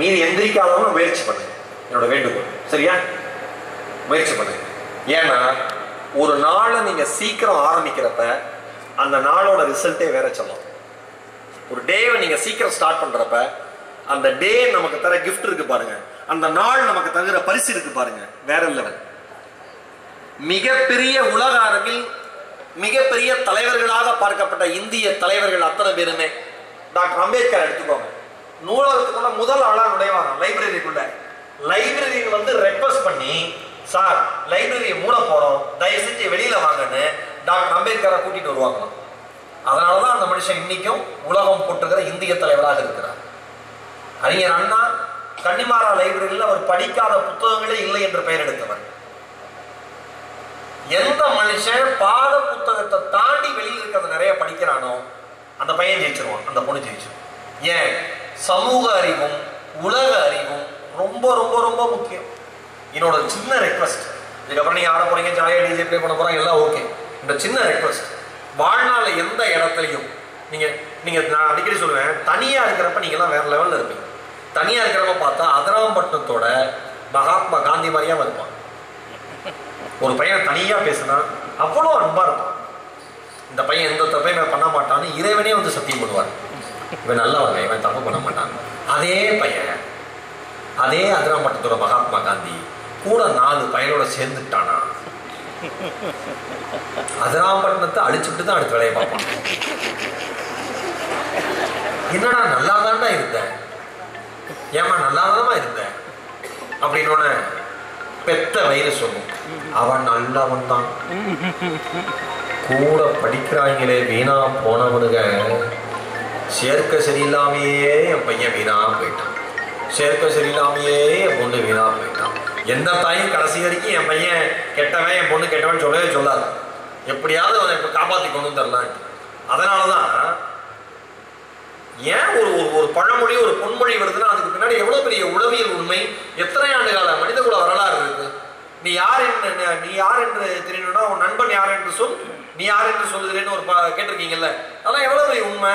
மீதி எந்திரிக்காதவங்க முயற்சி பண்ணுங்க, என்னோட வேண்டுகோள். சரியா? முயற்சி பண்ணுங்க. ஏன்னா ஒரு நாளை நீங்க சீக்கிரம் ஆரம்பிக்கிறப்ப அந்த நாளோட ரிசல்ட்டே வேற சொல்லும். ஒரு டேவை நீங்க சீக்கிரம் ஸ்டார்ட் பண்றப்ப அந்த டே நமக்கு தர கிஃப்ட் இருக்கு பாருங்க, அந்த நாள் நமக்கு தகுற பரிசு இருக்கு பாருங்க, வேற லெவல். மிகப்பெரிய உலக அரங்கில் மிகப்பெரிய தலைவர்களாக பார்க்கப்பட்ட இந்திய தலைவர்கள் அத்தனை பேருமே, டாக்டர் அம்பேத்கர் எடுத்துக்கோங்க, நூலகத்துக்குள்ள முதல் ஆளா நுழைவாங்க. லைப்ரரிக்குள்ள லைப்ரரியில் வந்து ரெக்வஸ்ட் பண்ணி, சார் லைப்ரரியை மூட போறோம், தயவு செஞ்சு வெளியில வாங்கன்னு டாக்டர் அம்பேத்கரை கூட்டிட்டு வருவாங்களாம். அதனாலதான் அந்த மனுஷன் இன்னைக்கும் உலகம் போட்டுகிற இந்திய தலைவராக இருக்கிறார். அறிஞர் அண்ணா கன்னிமாரா லைப்ரரியில் அவர் படிக்காத புத்தகங்களே இல்லை என்று பெயர் எடுத்தவர். எந்த மனுஷன் பாட புத்தகத்தை தாண்டி வெளியில் இருக்கிறத நிறைய படிக்கிறானோ அந்த பையன் ஜெயிச்சிருவான், அந்த பொண்ணு ஜெயிச்சிருவான். ஏன்? சமூக அறிவும் உலக அறிவும் ரொம்ப ரொம்ப ரொம்ப முக்கியம். என்னோட சின்ன ரெக்வஸ்ட், இதுக்கப்புறம் நீங்க ஆட போறீங்க, ஜாலியாக டிஜே ப்ளே பண்ண போறாங்க, எல்லாம் ஓகே. இந்த சின்ன ரெக்வஸ்ட், வாழ்நாள் எந்த இடத்துலையும் நீங்க நான் அடிக்கடி சொல்லுவேன், தனியா இருக்கிறப்ப நீங்க எல்லாம் வேற லெவல்ல இருப்பீங்க. தனியா இருக்கிறப்ப பார்த்தா அதிராம்பட்டினத்தோட மகாத்மா காந்தி மாதிரியா இருப்பான். ஒரு பையன் தனியா பேசினா அவ்வளோ அன்பா இருப்பான். இந்த பையன் எந்த தப்பையுமே பண்ண மாட்டான்னு இறைவனே வந்து சத்தியம் பண்ணுவார், இவன் நல்லவன், இவன் தப்பு பண்ண மாட்டான். அதே பையன், அதே அதிராம்பட்டினத்தோட மகாத்மா காந்தி கூட 4 பையனோட சேர்ந்துட்டானா, அதிராம்பட்டினத்தை அழிச்சுட்டு தான் அடுத்த வேலையை பார்ப்பான். என்னடா நல்லாதான்டா இருந்தேன், ஏமா நல்லாதானமா இருந்தேன் அப்படின்னு பெத்த வயிறு சொல்லும், அவன் நல்லவன் தான். கூட படிக்கிறாங்களே வீணா போனவனுங்க, சேர்க்க சரியில்லாமையே என் பையன் வீணா போயிட்டான், சேர்க்க சரியில்லாமையே என் பொண்ணு வீணா போயிட்டான். எந்த தாயும் கடைசி வரைக்கும் என் பையன் கெட்டவன், என் பொண்ணு கெட்டவன் சொல்லவே சொல்லாது. எப்படியாவது அவனை இப்ப காப்பாத்தி கொண்டு தரலாம். அதனாலதான் ஏன் ஒரு பழமொழி, ஒரு பொன்மொழி வருதுன்னா அதுக்கு பின்னாடி எவ்வளவு பெரிய உளவியல் உண்மை, எத்தனை ஆண்டு கால மனித குல வரலாறு இருக்கு. நீ யார் என்று தெரியணும்னா உன் நண்பன் யார் என்று சொல், நீ யார் என்று சொல்லுகிறேன்னு ஒரு கேட்டிருக்கீங்கல்ல, அதெல்லாம் எவ்வளவு பெரிய உண்மை.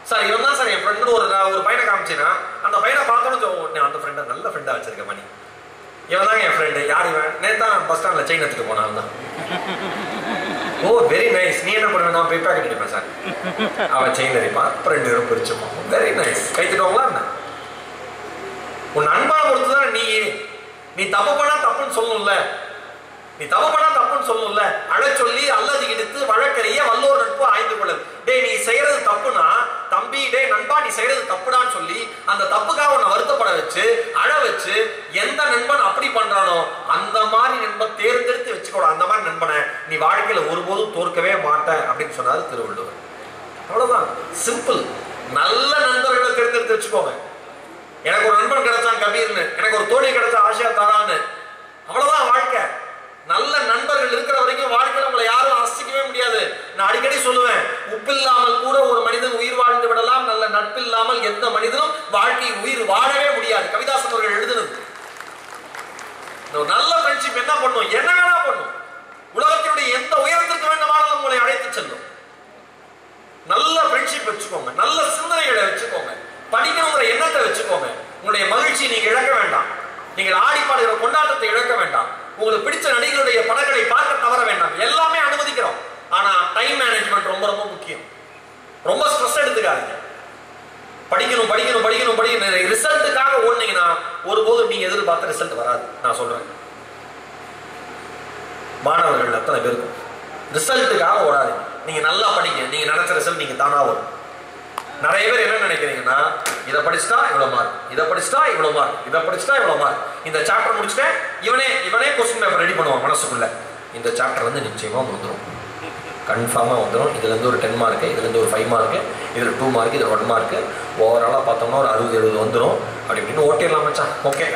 சார் இவன் தான் சார் என் ஃப்ரெண்டு. ஒரு பையனை காமிச்சேன்னா அந்த பையனை பார்த்தோன்னு அந்த ஃப்ரெண்டை நல்ல ஃப்ரெண்டா வச்சிருக்க மணி, இவன் தான் என் ஃப்ரெண்டு. யார் இவன்? நேத்தான் பஸ் ஸ்டாண்ட்ல செயின் எடுத்துட்டு போனான் தான். ஓ வெரி நைஸ், நீ என்ன பண்ணுவேன்? நான் போய் பேக்கெட் அடிப்பேன் சார். அவன் செயின் அடிப்பான், 2 பேரும் பிரிச்சுப்பான். வெரி நைஸ், கைத்துட்டோங்களா என்ன? உன் நண்பனை பொறுத்துதான் நீ தப்பு பண்ணா தப்புன்னு சொல்லணும்ல. நீ தப்பு பண்ணா தப்புன்னு சொல்லணும்ல. அழ சொல்லி அல்லது எடுத்து வழக்கறிய வல்லோர் நட்பு ஆய்ந்து கொள்ளல். டேய் நீ செய்யறது தப்புனா தம்பி, டே நண்பா நீ செய்யறது தப்புடான்னு சொல்லி அந்த தப்புக்காக உன்னை வருத்தப்பட வச்சு அழ வச்சு எந்த நண்பன் அப்படி பண்றானோ அந்த மாதிரி நண்பன் தேர்ந்தெடுத்து வச்சுக்கோ. அந்த மாதிரி நண்பனை நீ வாழ்க்கையில ஒருபோதும் தோற்கவே மாட்டேன் அப்படின்னு சொன்னாரு திருவள்ளுவர். அவ்வளவுதான், சிம்பிள். நல்ல நண்பர்களை தேர்ந்தெடுத்து வச்சுக்கோங்க. எனக்கு ஒரு நண்பன் கிடைச்சான் கபீர்னு, எனக்கு ஒரு தோழி கிடைச்சா ஆஷியா தாரான்னு. அவ்வளவுதான் வாழ்க்கை. நல்ல நண்பர்கள் இருக்கிற வரைக்கும் வாழ்க்கையில் உங்களை யாரும் அசைக்கவே முடியாது. நான் அடிக்கடி சொல்லுவேன், உப்பில்லாமல் கூட ஒரு மனிதன் உயிர் வாழ்ந்து விடலாம், நல்ல நட்பில்லாமல் எந்த மனிதனும் வாழ்க்கை உயிர் வாழவே முடியாது. கவிதாசன் அவர்கள் எழுதுனது. நல்ல ஃப்ரெண்ட்ஷிப் என்ன பண்ணும், என்ன வேணா பண்ணும். உலகத்தினுடைய எந்த உயரத்திற்கு வேண்டுமானாலும் உங்களை அழைத்து செல்லும். நல்ல ஃப்ரெண்ட்ஷிப் வச்சுக்கோங்க, நல்ல சிந்தனைகளை வச்சுக்கோங்க, படிக்கணுங்கிற எண்ணத்தை வச்சுக்கோங்க. உங்களுடைய மகிழ்ச்சி நீங்க இழக்க வேண்டாம், நீங்கள் ஆடி பாடுகிற கொண்டாட்டத்தை இழக்க வேண்டாம், உங்களுக்கு பிடிச்ச நடிகர்களுடைய படங்களை பார்க்க தவற வேண்டாம். எல்லாமே அனுமதிக்கிறோம். ஆனா டைம் மேனேஜ்மெண்ட் ரொம்ப ரொம்ப முக்கியம். ரொம்ப ஸ்ட்ரெஸ் எடுத்துக்காதீங்க. படிக்கணும் படிக்கணும் படிக்கணும் படிக்கணும் ரிசல்ட்டுக்காக ஓடுனீங்கன்னா ஒருபோதும் நீங்க எதிர்பார்த்த ரிசல்ட் வராது. நான் சொல்றேன், மாணவர்கள் அத்தனை பேருக்கும் ரிசல்ட்டுக்காக ஓடாதீங்க. நீங்க நல்லா படிங்க, நீங்க நினைச்ச ரிசல்ட் நீங்க தானா வரும். நிறைய பேர் என்ன நினைக்கிறீங்கன்னா, இதை படிச்சுட்டா இவ்வளவு மார்க், இதை படிச்சுட்டா இவ்வளவு மார்க், இதை படிச்சுட்டா இவ்வளவு மார்க், இந்த சாப்டர் முடிச்சுட்டேன் இவனே கொஸ்டின் பேப்பர் ரெடி பண்ணுவான் மனசுக்குள்ள. இந்த சாப்டர் வந்து நிச்சயமா வந்துடும், கன்ஃபார்மா வந்துடும். இதுல இருந்து ஒரு 10 மார்க், இதுல இருந்து ஒரு 5 மார்க், இதுல 2 மார்க், இதுல 1 மார்க், ஓவராலா பார்த்தோம்னா ஒரு 60-70 வந்துடும். அப்படி இப்படின்னு ஓட்டிடலாம் மச்சான். ஓகே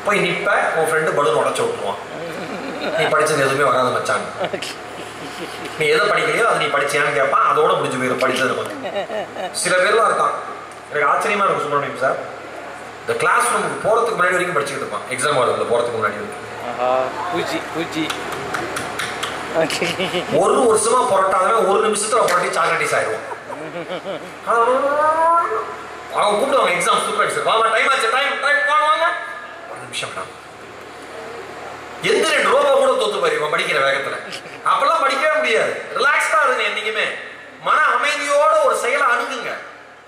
போய் நிற்ப, உன் ஃப்ரெண்டு பலூன் உடச்சு விட்டுருவான். நீ படிச்சது எதுவுமே வராது மச்சான். நீ எதை படிக்கலையோ அதை நீ படிச்சியான்னு கேட்பான். அதோட முடிஞ்சு போயிடும் படிச்சது நமக்கு. சில பேர்லாம் இருக்கான், எனக்கு ஆச்சரியமா இருக்கும் சுப்பிரமணியம் சார், இந்த கிளாஸ் ரூமுக்கு போறதுக்கு முன்னாடி வரைக்கும் படிச்சுக்கிட்டு இருப்பான். எக்ஸாம் வருதுல போறதுக்கு முன்னாடி வரைக்கும் ஒரு வருஷமா புரட்டாதவன் ஒரு நிமிஷத்துல புரட்டி சாக்லேட்டிஸ் ஆயிடுவோம். அவங்க கூப்பிடுவாங்க எக்ஸாம் சூப்பர்வைசர், வாமா டைம் ஆச்சு, டைம் வாங்க, ஒரு நிமிஷம் தான். எந்த 2 ரூபா கூட தோத்து போயிருவோம் படிக்கிற வேகத்துல. அப்பெல்லாம் படிக்கவே முடியாது. ரிலாக்ஸ்டா இருங்க, என்னைக்குமே மன அமைதியோட ஒரு செயலை அணுகுங்க.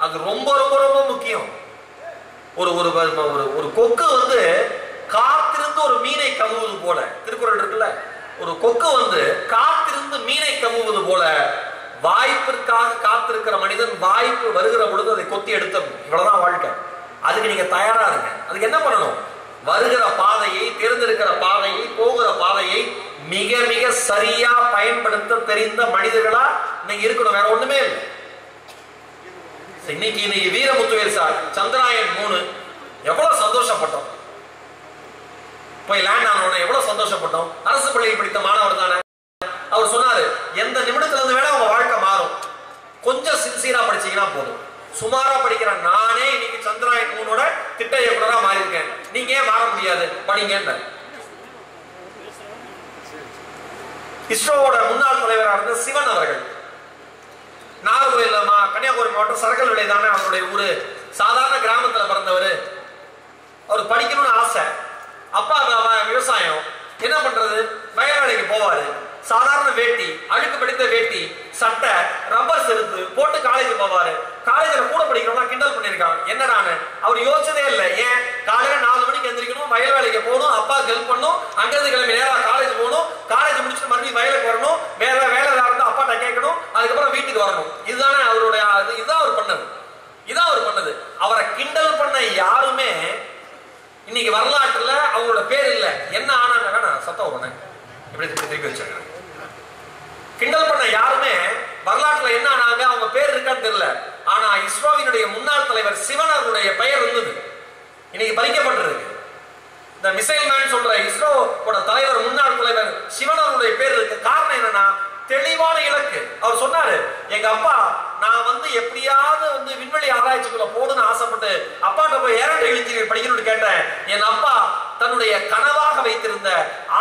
அது ரொம்ப ரொம்ப ரொம்ப முக்கியம். ஒரு ஒரு ஒரு கொக்கு வந்து காத்திருந்து ஒரு மீனை கவுவது போல, திருக்குறள் இருக்குல்ல, ஒரு கொக்கு வந்து காத்திருந்து மீனை கவுவது போல வாய்ப்பிற்காக காத்திருக்கிற மனிதன் வாய்ப்பு வருகிற பொழுது அதை கொத்தி எடுத்தணும். இவ்வளவுதான் வாழ்க்கை. அதுக்கு நீங்க தயாரா இருங்க. அதுக்கு என்ன பண்ணணும், வருகிற பாதையை, தேர்ந்தெடுக்கிற பாதையை, போகிற பாதையை மிக மிக சரியா பயன்படுத்த தெரிந்த மனிதர்களா நீங்க இருக்கணும். வேற ஒண்ணுமே இல்லை. இன்னைக்கு வீரமுத்துவேல் சார் சந்திராயன் 3 எவ்வளவு சந்தோஷப்பட்டோம். போய் லேண்ட் ஆனோட எவ்வளவு சந்தோஷப்பட்டோம். அரசு பள்ளியில் படித்த மாணவர் தானே. அவர் சொன்னாரு, எந்த நிமிடத்துல இருந்து வேணா உங்க வாழ்க்கை மாறும், கொஞ்சம் சின்சியரா படிச்சீங்கன்னா போதும். சுமாரா படிக்கிற நானே இன்னைக்கு சந்திராயன் 3 திட்ட இயக்குனரா மாறி இருக்கேன். நீங்க ஏன் மாற முடியாது, படிங்க. இஸ்ரோவோட முன்னாள் தலைவராக இருந்த சிவன் அவர்கள், நாகர்கோயில் கன்னியாகுமரி மாவட்டம் சரக்கல் விலை தானே அவருடைய ஊரு. சாதாரண கிராமத்துல பிறந்தவர். அவர் படிக்கணும்னு ஆசை. அப்பா விவசாயம், என்ன பண்றது, வயல் வேலைக்கு போவாரு. சாதாரண வேட்டி, அழுக்கு படித்த வேட்டி, சட்டை, ரப்பர் செருப்பு போட்டு காலேஜ் போவாரு. காலேஜ்ல கூட படிக்கிறவங்க கிண்டல் பண்ணிருக்காங்க. என்னடான்னு அவர் யோசிச்சதே இல்லை. ஏன், காலையில 4 மணிக்கு எந்திரிக்கணும், வயல் வேலைக்கு போகணும், அப்பாவுக்கு ஹெல்ப் பண்ணணும், அங்கிருந்து கிளம்பி நேரா காலேஜ் போகணும், காலேஜ் முடிச்சுட்டு மறுபடியும் வயலுக்கு வரணும், வேலை இருந்தா அப்பாட்ட கேட்கணும், அதுக்கப்புறம் வீட்டுக்கு வரணும். இதுதானே அவருடைய, இதுதான் அவர் பண்ணது, இதான் அவர் பண்ணது. அவரை கிண்டல் பண்ண யாருமே இன்னைக்கு வரலாற்றுல அவங்களோட பேர் இல்லை. என்ன ஆனாங்க, நான் சத்தம் பண்ணேன் இப்படி திருப்பி வச்சிருக்கேன். கிண்டல் பண்ண யாருமே வரலாற்றுல என்ன ஆனாங்க, அவங்க பேர் இருக்கான்னு தெரியல. ஆனா இஸ்ரோவினுடைய முன்னாள் தலைவர் சிவன் அவருடைய பெயர் இருந்தது, இன்னைக்கு பறிக்கப்பட்டிருக்கு. இந்த மிசைல் மேன் சொல்ற இஸ்ரோவோட தலைவர், முன்னாள் தலைவர் சிவன் அவருடைய பேர் இருக்கு. காரணம் என்னன்னா, தெளிவான இலக்கு. அவர் சொன்னாரு, எங்க அப்பா நான் வந்து எப்படியாவது வந்து விண்வெளி ஆராய்ச்சிக்குள்ள போடுன்னு ஆசைப்பட்டு அப்பாட்ட போய் ஏரோநாட்டிக்கல் இன்ஜினியரிங் படிக்கணும்னு கேட்டேன். என் அப்பா தன்னுடைய கனவாக வைத்திருந்த,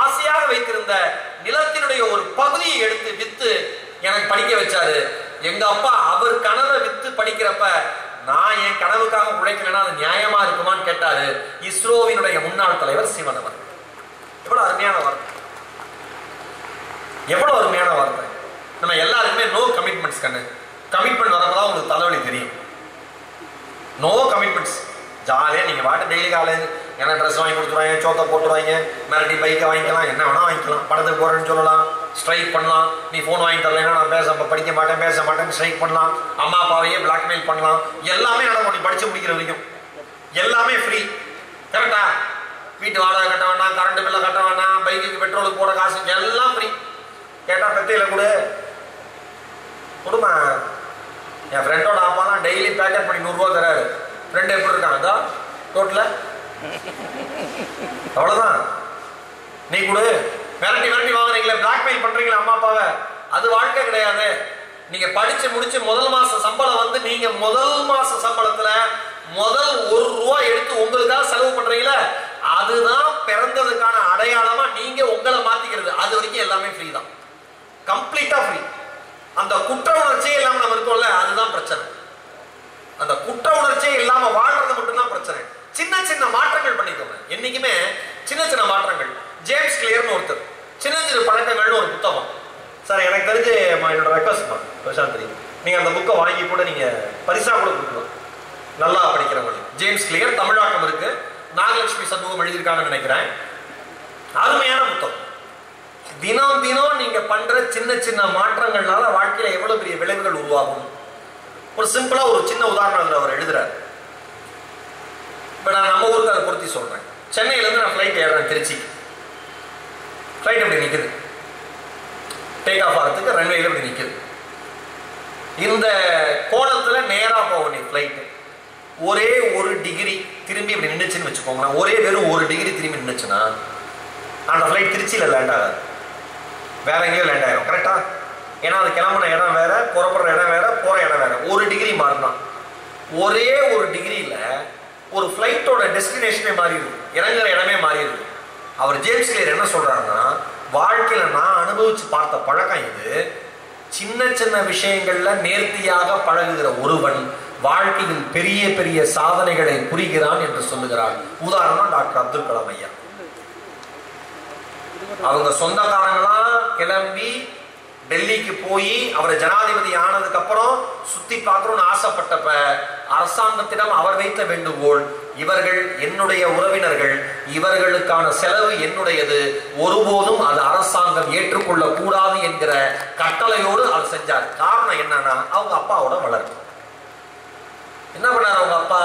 ஆசையாக வைத்திருந்த நிலத்தினுடைய ஒரு பகுதியை எடுத்து வித்து எனக்கு படிக்க வச்சாரு. எங்க அப்பா அவர் கனவை வித்து படிக்கிறப்ப நான் என் கனவுக்காக உழைக்கலன்னா அது நியாயமா இருக்குமான்னு கேட்டாரு இஸ்ரோவினுடைய முன்னாள் தலைவர் சிவன் அவர். எவ்வளவு அருமையான வார்த்தை, எவ்வளவு அருமையான வார்த்தை. நம்ம எல்லாருக்குமே நோ கமிட்மெண்ட்ஸ். கமிட்மெண்ட் வரப்பதான் உங்களுக்கு தலைவலி தெரியும். No commitments. ஜாலியா நீங்க வாட்டு டெய்லி காலேஜ் ஏன்னா ட்ரெஸ் வாங்கி கொடுத்துருவாங்க, சோத்தை போட்டுருவாங்க, மிரட்டி பைக்கை வாங்கிக்கலாம், என்ன வேணா வாங்கிக்கலாம், படத்துக்கு போகிறேன்னு சொல்லலாம், ஸ்ட்ரைக் பண்ணலாம், நீ ஃபோன் வாங்கி தரலைன்னா நான் படிக்க மாட்டேன் பேச மாட்டேன்னு ஸ்ட்ரைக் பண்ணலாம், அம்மா அப்பாவையே பிளாக்மெயில் பண்ணலாம், எல்லாமே நடக்கும். நீ படித்து முடிக்கிற வரைக்கும் எல்லாமே ஃப்ரீ. கரெக்டா? வீட்டு வாடகை கட்ட வேண்டாம், கரண்ட் பில்லை கட்ட வேண்டாம், பைக்குக்கு பெட்ரோலுக்கு போட காசு எல்லாம் ஃப்ரீ. கேட்டால் பெத்தையில் கொடுமா. என் ஃப்ரெண்டோட அப்பாலாம் டெய்லி பேக்கெட் பண்ணி 100 ரூபா தராரு. ஃப்ரெண்டு எப்படி இருக்காங்க ரோட்டில்? அவ்வளோதான். நீ கொடு. மிரட்டி வாங்குறீங்களே, பிளாக்மெயில் பண்றீங்களா அம்மா அப்பாவை, அது வாழ்க்கை கிடையாது. நீங்க படிச்சு முடிச்சு முதல் மாச சம்பளம் வந்து நீங்க முதல் மாச சம்பளத்துல முதல் 1 ரூபா எடுத்து உங்களுக்காக செலவு பண்றீங்களா, அதுதான் பிறந்ததுக்கான அடையாளமா நீங்க உங்களை மாத்திக்கிறது. அது வரைக்கும் எல்லாமே ஃப்ரீ தான், கம்ப்ளீட்டா ஃப்ரீ. அந்த குற்ற உணர்ச்சியே இல்லாம நம்ம இருக்கோம்ல, அதுதான் பிரச்சனை. அந்த குற்ற உணர்ச்சியே இல்லாம வாழ்றது மட்டும்தான் பிரச்சனை. சின்ன சின்ன மாற்றங்கள் பண்ணிக்கோங்க. என்னைக்குமே சின்ன சின்ன மாற்றங்கள். ஜேம்ஸ் கிளியர்னு ஒருத்தர் சின்ன சின்ன பழக்கங்கள்னு ஒரு புத்தகம். சார் எனக்கு தெரிஞ்சு என்னோட ரெக்வஸ்ட் தான் பிரசாந்த், நீங்க அந்த புக்கை வாங்கி கூட நீங்க பரிசா கூட கொடுக்கலாம் நல்லா படிக்கிறவங்களுக்கு. ஜேம்ஸ் கிளியர் தமிழாக்கம் இருக்கு, நாகலட்சுமி சண்முகம் எழுதியிருக்காங்கன்னு நினைக்கிறேன். அருமையான புத்தகம். தினம் தினம் நீங்க பண்ற சின்ன சின்ன மாற்றங்கள்னால வாழ்க்கையில எவ்வளவு பெரிய விளைவுகள் உருவாகும். ஒரு சிம்பிளா ஒரு சின்ன உதாரணம் அவர் எழுதுறாரு. இப்ப நான் நம்ம ஊருக்கு அதை பொருத்தி சொல்றேன். சென்னையில இருந்து நான் ஃபிளைட் ஏறுறேன் திருச்சி. ஃபிளைட் இப்படி நிக்குது, டேக் ஆஃப் ஆகிறதுக்கு ரன்வேல இப்படி நிக்குது. இந்த கோணத்துல நேரா போகும் நீ ஃபிளைட். ஒரே 1 டிகிரி திரும்பி இப்படி நின்றுச்சுன்னு வச்சுக்கோங்க, ஒரே வெறும் 1 டிகிரி திரும்பி நின்றுச்சுன்னா அந்த ஃபிளைட் திருச்சியில் லேண்ட் ஆகாது, வேற எங்கேயோ லேண்ட் ஆகிடும். கரெக்டா? ஏன்னா அது கிளம்புன இடம் வேற, புறப்படுற இடம் வேற, போற இடம் வேற. 1 டிகிரி மாறினா ஒரே 1 டிகிரியில ஒரு ஃபிளைட்டோட டெஸ்டினேஷனே மாறிடுது, இறங்குற இடமே மாறிடுது. அவர் ஜேம்ஸ் கிளியர் என்ன சொல்றாருன்னா, வாழ்க்கையில நான் அனுபவிச்சு பார்த்த பழக்கம் இது. சின்ன சின்ன விஷயங்கள்ல நேர்த்தியாக பழகுகிற ஒருவன் வாழ்க்கையில் பெரிய பெரிய சாதனைகளை புரிகிறான் என்று சொல்லுகிறார். உதாரணம் டாக்டர் அப்துல் கலாம் ஐயா. அவங்க சொந்தக்காரங்களாம் கிளம்பி டெல்லிக்கு போய் அவர் ஜனாதிபதி ஆனதுக்கு அப்புறம் சுத்தி பார்க்கணும்னு ஆசைப்பட்டப்ப அரசாங்கத்திடம் அவர் வைத்த வேண்டுகோள், இவர்கள் என்னுடைய உறவினர்கள், இவர்களுக்கான செலவு என்னுடையது, ஒருபோதும் அது அரசாங்கம் ஏற்றுக்கொள்ள கூடாது என்கிற கட்டளையோடு அவர் செஞ்சார். காரணம் என்னன்னா, அவங்க அப்பாவோட வளர்ப்பு. என்ன பண்ணார் அவங்க அப்பா?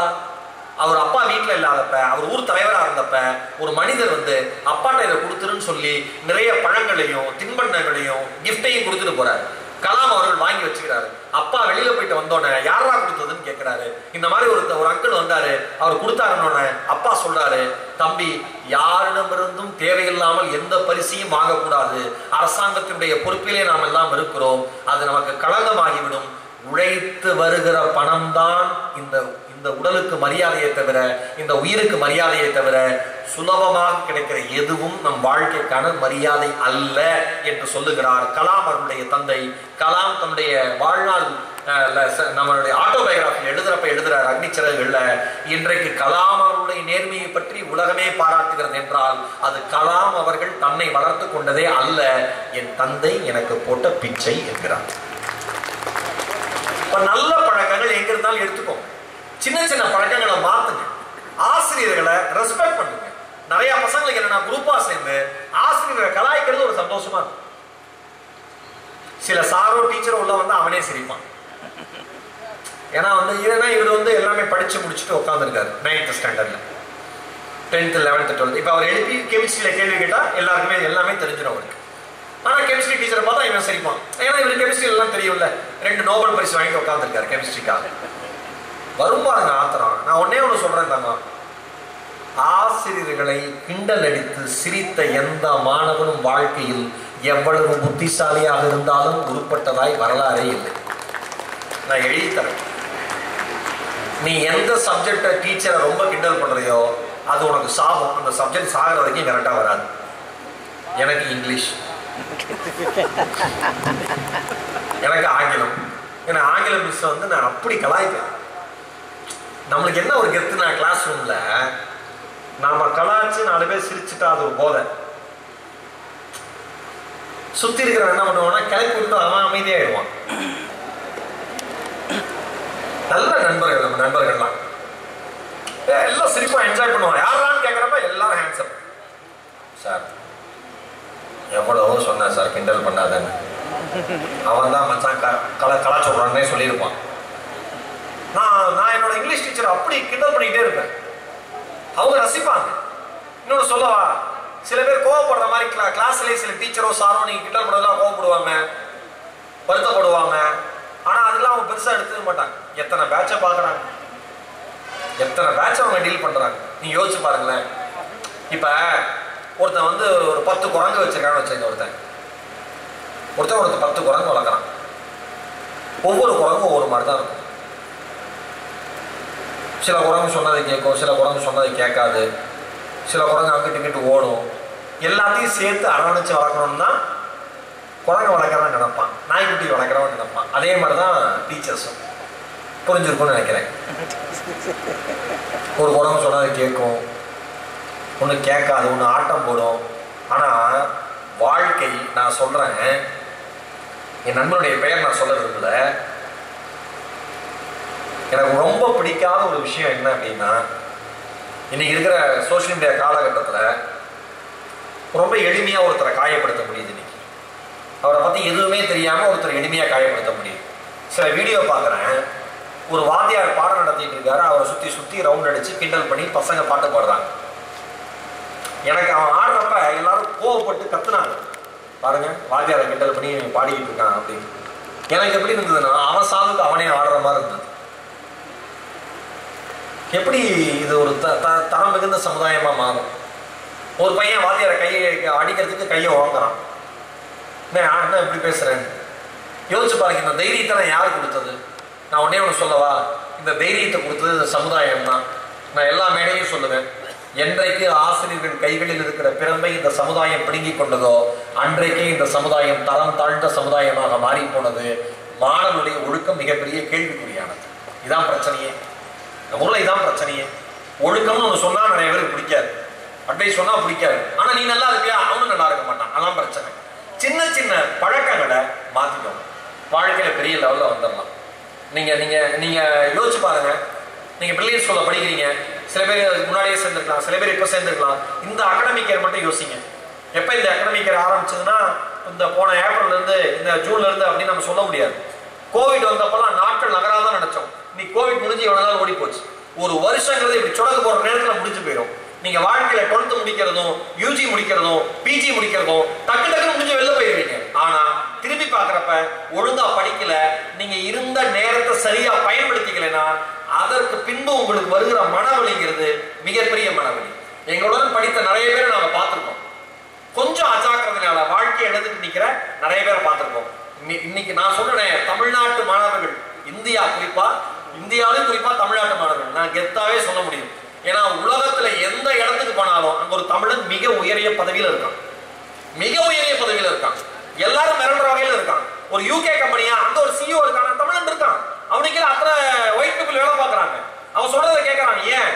அவர் அப்பா வீட்டில் இல்லாதப்ப, அவர் ஊர் தலைவராக இருந்தப்ப ஒரு மனிதர் வந்து அப்பாட்ட இதை கொடுத்துருன்னு சொல்லி நிறைய பழங்களையும் தின்பண்டங்களையும் கிஃப்டையும் கொடுத்துட்டு போறாரு. கலாம் அவர்கள் வாங்கி வச்சுக்கிறாரு. அப்பா வெளியில போயிட்டு வந்தோடனே யாரா கொடுத்ததுன்னு கேட்கிறாரு. இந்த மாதிரி ஒரு அங்கிள் வந்தாரு, அவர் கொடுத்தாருன்னொன்னே அப்பா சொல்றாரு, தம்பி யாரிடமிருந்தும் தேவையில்லாமல் எந்த பரிசையும் வாங்கக்கூடாது, அரசாங்கத்தினுடைய பொறுப்பிலே நாம் எல்லாம் இருக்கிறோம், அது நமக்கு களங்கமாகிவிடும். உழைத்து வருகிற பணம் தான் இந்த உடலுக்கு மரியாதையை தவிர, இந்த உயிருக்கு மரியாதையை தவிர சுலபமாக கிடைக்கிற எதுவும் நம் வாழ்க்கைக்கான மரியாதை அல்ல என்று சொல்லுகிறார் கலாம் அவருடைய தந்தை. கலாம் தன்னுடைய வாழ்நாள் நம்மளுடைய ஆட்டோபயோகிராஃபி எழுதுறார் அக்னிச்சிறகுகள்ல, இன்றைக்கு கலாம் அவருடைய நேர்மையை பற்றி உலகமே பாராட்டுகிறது என்றால் அது கலாம் அவர்கள் தன்னை வளர்த்து கொண்டதே அல்ல, என் தந்தை எனக்கு போட்ட பிச்சை என்கிறார். நல்ல பழக்கங்கள் எங்க இருந்தாலும் எடுத்துக்கோங்க, சின்ன சின்ன பழக்கங்களை மாத்துங்க, ஆசிரியர்களை ரெஸ்பெக்ட் பண்ணுங்க. நிறைய பசங்களுக்கு என்னன்னா குரூப்பா சேர்ந்து ஆசிரியர்களை கலாய்க்கிறது ஒரு சந்தோஷமா இருக்கும். சில சாரோ டீச்சரோ உள்ள வந்து அவனே சிரிப்பான். ஏன்னா வந்து இவர் வந்து எல்லாமே படிச்சு முடிச்சுட்டு உட்காந்துருக்காரு 9th ஸ்டாண்டர்ட்ல, 10th 11th 12th. இப்ப அவர் எழுப்பி கெமிஸ்ட்ரியில கேள்வி கேட்டா எல்லாருக்குமே எல்லாமே தெரிஞ்சிடும் அவருக்கு. ஆனா கெமிஸ்ட்ரி டீச்சரை பார்த்தா இவன் சிரிப்பான். ஏன்னா இவருக்கு கெமிஸ்ட்ரி எல்லாம் தெரியும்ல, 2 நோபல் பரிசு வாங்கிட்டு உட்காந்துருக்காரு கெமிஸ்ட்ரிக்காக. வரும் பாருங்க ஆத்திரம். நான் ஒன்னே ஒன்று சொல்றேன் தாங்க, ஆசிரியர்களை கிண்டல் அடித்து சிரித்த எந்த மாணவனும் வாழ்க்கையில் எவ்வளவு புத்திசாலியாக இருந்தாலும் உருப்பட்டதாய் வரலாறே இல்லை. நான் எழுதி தரேன். நீ எந்த சப்ஜெக்ட டீச்சரை ரொம்ப கிண்டல் பண்றியோ அது உனக்கு சாபம். அந்த சப்ஜெக்ட் சாகிற வரைக்கும் கரெக்டா வராது. எனக்கு இங்கிலீஷ், எனக்கு ஆங்கிலம். ஏன்னா ஆங்கில மிஸ் வந்து நான் அப்படி கலாய்ப்பேன். நம்மளுக்கு என்ன ஒரு கெத்துனா, கிளாஸ் ரூம்ல நாம கலாய்ச்சி 4 பேர் சிரிச்சுட்டா அது ஒரு போதை. சுத்தி இருக்கிறவன் என்ன பண்ணுவான்னா கிளப்பி விட்டு அவன் அமைதியாயிடுவான். நல்ல நண்பர்கள், நம்ம நண்பர்கள்லாம் எல்லாம் சிரிப்பா என்ஜாய் பண்ணுவாங்க. யாரான்னு கேட்குறப்ப எல்லாரும் ஹேண்ட்ஸப். சார் எவ்வளவோ சொன்னேன் சார், கிண்டல் பண்ணாதேன்னு. அவன் தான் மச்சான் கலா சொல்றான்னே சொல்லியிருப்பான். நான் என்னோட இங்கிலீஷ் டீச்சர் அப்படி கிண்டல் பண்ணிக்கிட்டே இருப்பேன். அவங்க ரசிப்பாங்க. இன்னொன்று சொல்லவா, சில பேர் கோவப்படுற மாதிரி கிளாஸ்லேயே சில டீச்சரோ சாரோ நீங்கள் கிண்டல் பண்ணதெல்லாம் கோவப்படுவாங்க, வருத்தப்படுவாங்க. ஆனால் அதெல்லாம் அவங்க பெருசாக எடுத்துக்க மாட்டாங்க. எத்தனை பேட்சை பார்க்குறாங்க, எத்தனை பேட்சை அவங்க டீல் பண்ணுறாங்க. நீங்கள் யோசிச்சு பாருங்களேன். இப்போ ஒருத்தன் வந்து ஒரு 10 குரங்கு வச்சிருக்கான்னு வச்சுங்க. ஒருத்தன் 10 குரங்கு வளர்க்குறான். ஒவ்வொரு குரங்கும் ஒவ்வொரு மாதிரி தான் இருக்கும். சில குரங்கு சொன்னதை கேட்கும், சில குரங்கு சொன்னதை கேட்காது, சில குரங்கு அங்கிட்டு இங்கிட்டு ஓடும். எல்லாத்தையும் சேர்த்து அரவணைச்சு வளர்க்கணும்னு தான் குரங்கு வளர்க்குறவன் நினைப்பான், நாய்க்குட்டி வளர்க்குறவன் நினைப்பான். அதே மாதிரி தான் டீச்சர்ஸும். புரிஞ்சிருக்கும்னு நினைக்கிறேன். ஒரு குரங்கு சொன்னதை கேட்கும், ஒன்று கேட்காது, ஒன்று ஆட்டம் போடும். ஆனால் வாழ்க்கை, நான் சொல்கிறேன், என் நண்பனுடைய பெயர் நான் சொல்ல விரும்பல. எனக்கு ரொம்ப பிடிக்காத ஒரு விஷயம் என்ன அப்படின்னா, இன்னைக்கு இருக்கிற சோஷியல் மீடியா காலகட்டத்தில் ரொம்ப எளிமையாக ஒருத்தரை காயப்படுத்த முடியுது. இன்னைக்கு அவரை பற்றி எதுவுமே தெரியாமல் ஒருத்தரை எளிமையாக காயப்படுத்த முடியுது. சில வீடியோ பார்க்குறேன், ஒரு வாத்தியார் பாடம் நடத்திட்டு இருக்காரு, அவரை சுற்றி சுற்றி ரவுண்ட் அடித்து கிண்டல் பண்ணி பசங்க பாட்டு பாடுறாங்க. எனக்கு அவன் ஆடுறப்ப எல்லாரும் கோவப்பட்டு கத்துனாங்க, பாருங்க வாத்தியாரை கிண்டல் பண்ணி பாடிக்கிட்டு இருக்கான் அப்படின்னு. எனக்கு எப்படி இருந்ததுன்னா, அவன் சாதுக்கு அவனே ஆடுற மாதிரி இருந்தது. எப்படி இது ஒரு தரம் மிகுந்த சமுதாயமாக மாறும். ஒரு பையன் வாத்தியாரை கையை அடிக்கிறதுக்கு கையை வாங்குறான். என்ன இப்படி பேசுறேன் யோசிச்சு பாருங்க. இந்த தைரியத்தை நான் யார் கொடுத்தது? நான் ஒன்னே ஒன்று சொல்லவா, இந்த தைரியத்தை கொடுத்தது இந்த சமுதாயம் தான். நான் எல்லா மேடையும் சொல்லுவேன், என்றைக்கு ஆசிரியர்கள் கைகளில் இருக்கிற பிரம்பை இந்த சமுதாயம் பிடுங்கி கொண்டதோ அன்றைக்கே இந்த சமுதாயம் தரம் தாழ்ந்த சமுதாயமாக மாறி போனது. மாணவனுடைய ஒழுக்கம் மிகப்பெரிய கேள்விக்குறியானது. இதான் பிரச்சனையே, நம்ம ஊர்ல இதான் பிரச்சனையே. ஒழுக்கம்னு ஒன்று சொன்னா நிறைய பேருக்கு பிடிக்காது, அட்வைஸ் சொன்னா பிடிக்காது. ஆனா நீ நல்லா இருக்கியா, அவனும் நல்லா இருக்க மாட்டான். அதான் பிரச்சனை. சின்ன சின்ன பழக்கங்களை மாத்திக்கணும், வாழ்க்கையில பெரிய லெவல்ல வந்துடலாம். நீங்க நீங்க நீங்க யோசிச்சு பாருங்க. நீங்க பிள்ளையர் ஸ்கூல்ல படிக்கிறீங்க, சில பேர் முன்னாடியே சேர்ந்துருக்கலாம், சில பேர் இப்ப சேர்ந்துருக்கலாம். இந்த அகாடமிக் இயர் மட்டும் யோசிங்க. எப்ப இந்த அகாடமிக் இயர் ஆரம்பிச்சதுன்னா, இந்த போன ஏப்ரல்ல இருந்து இந்த ஜூன்ல இருந்து அப்படின்னு நம்ம சொல்ல முடியாது. கோவிட் வந்தப்பெல்லாம் நாட்கள் நகராதான் நினைச்சோம். இன்னைக்கு கோவிட் முடிஞ்சு எவ்வளவு நாள் ஓடி போச்சு. ஒரு வருஷங்கிறது இப்படி சொடக்கு போற நேரத்துல முடிஞ்சு போயிடும். நீங்க வாழ்க்கையில 12th முடிக்கிறதும், யூஜி முடிக்கிறதும், பிஜி முடிக்கிறதும் டக்கு டக்குன்னு முடிஞ்சு வெளில போயிருவீங்க. ஆனா திரும்பி பாக்குறப்ப ஒழுங்கா படிக்கல, நீங்க இருந்த நேரத்தை சரியா பயன்படுத்திக்கலன்னா அதற்கு பின்பு உங்களுக்கு வருகிற மனவலிங்கிறது மிகப்பெரிய மனவலி. எங்களுடன் படித்த நிறைய பேரை நாங்க பார்த்திருக்கோம். கொஞ்சம் அஜாக்கிரதையால வாழ்க்கையை எழுதிட்டு நிக்கிற நிறைய பேரை பார்த்திருக்கோம். இன்னைக்கு நான் சொல்றேன், தமிழ்நாட்டு மாணவர்கள், இந்தியா குறிப்பா, இந்தியாவிலும் குறிப்பா தமிழ்நாட்டு மாணவர்கள் நான் கெத்தாவே சொல்ல முடியும். ஏன்னா உலகத்துல எந்த இடத்துக்கு போனாலும் அங்க ஒரு தமிழன் மிக உயரிய பதவியில இருக்கான், மிக உயரிய பதவியில இருக்கான். எல்லாரும் மிரண்ட வகையில இருக்கான். ஒரு யூகே கம்பெனியா அங்க ஒரு சிஇஓ இருக்கான், தமிழன் இருக்கான். அவனுக்கு அத்தனை ஒயிட் பீப்புள் வேலை பார்க்கறாங்க. அவன் சொல்றதை கேட்கறாங்க. ஏன்?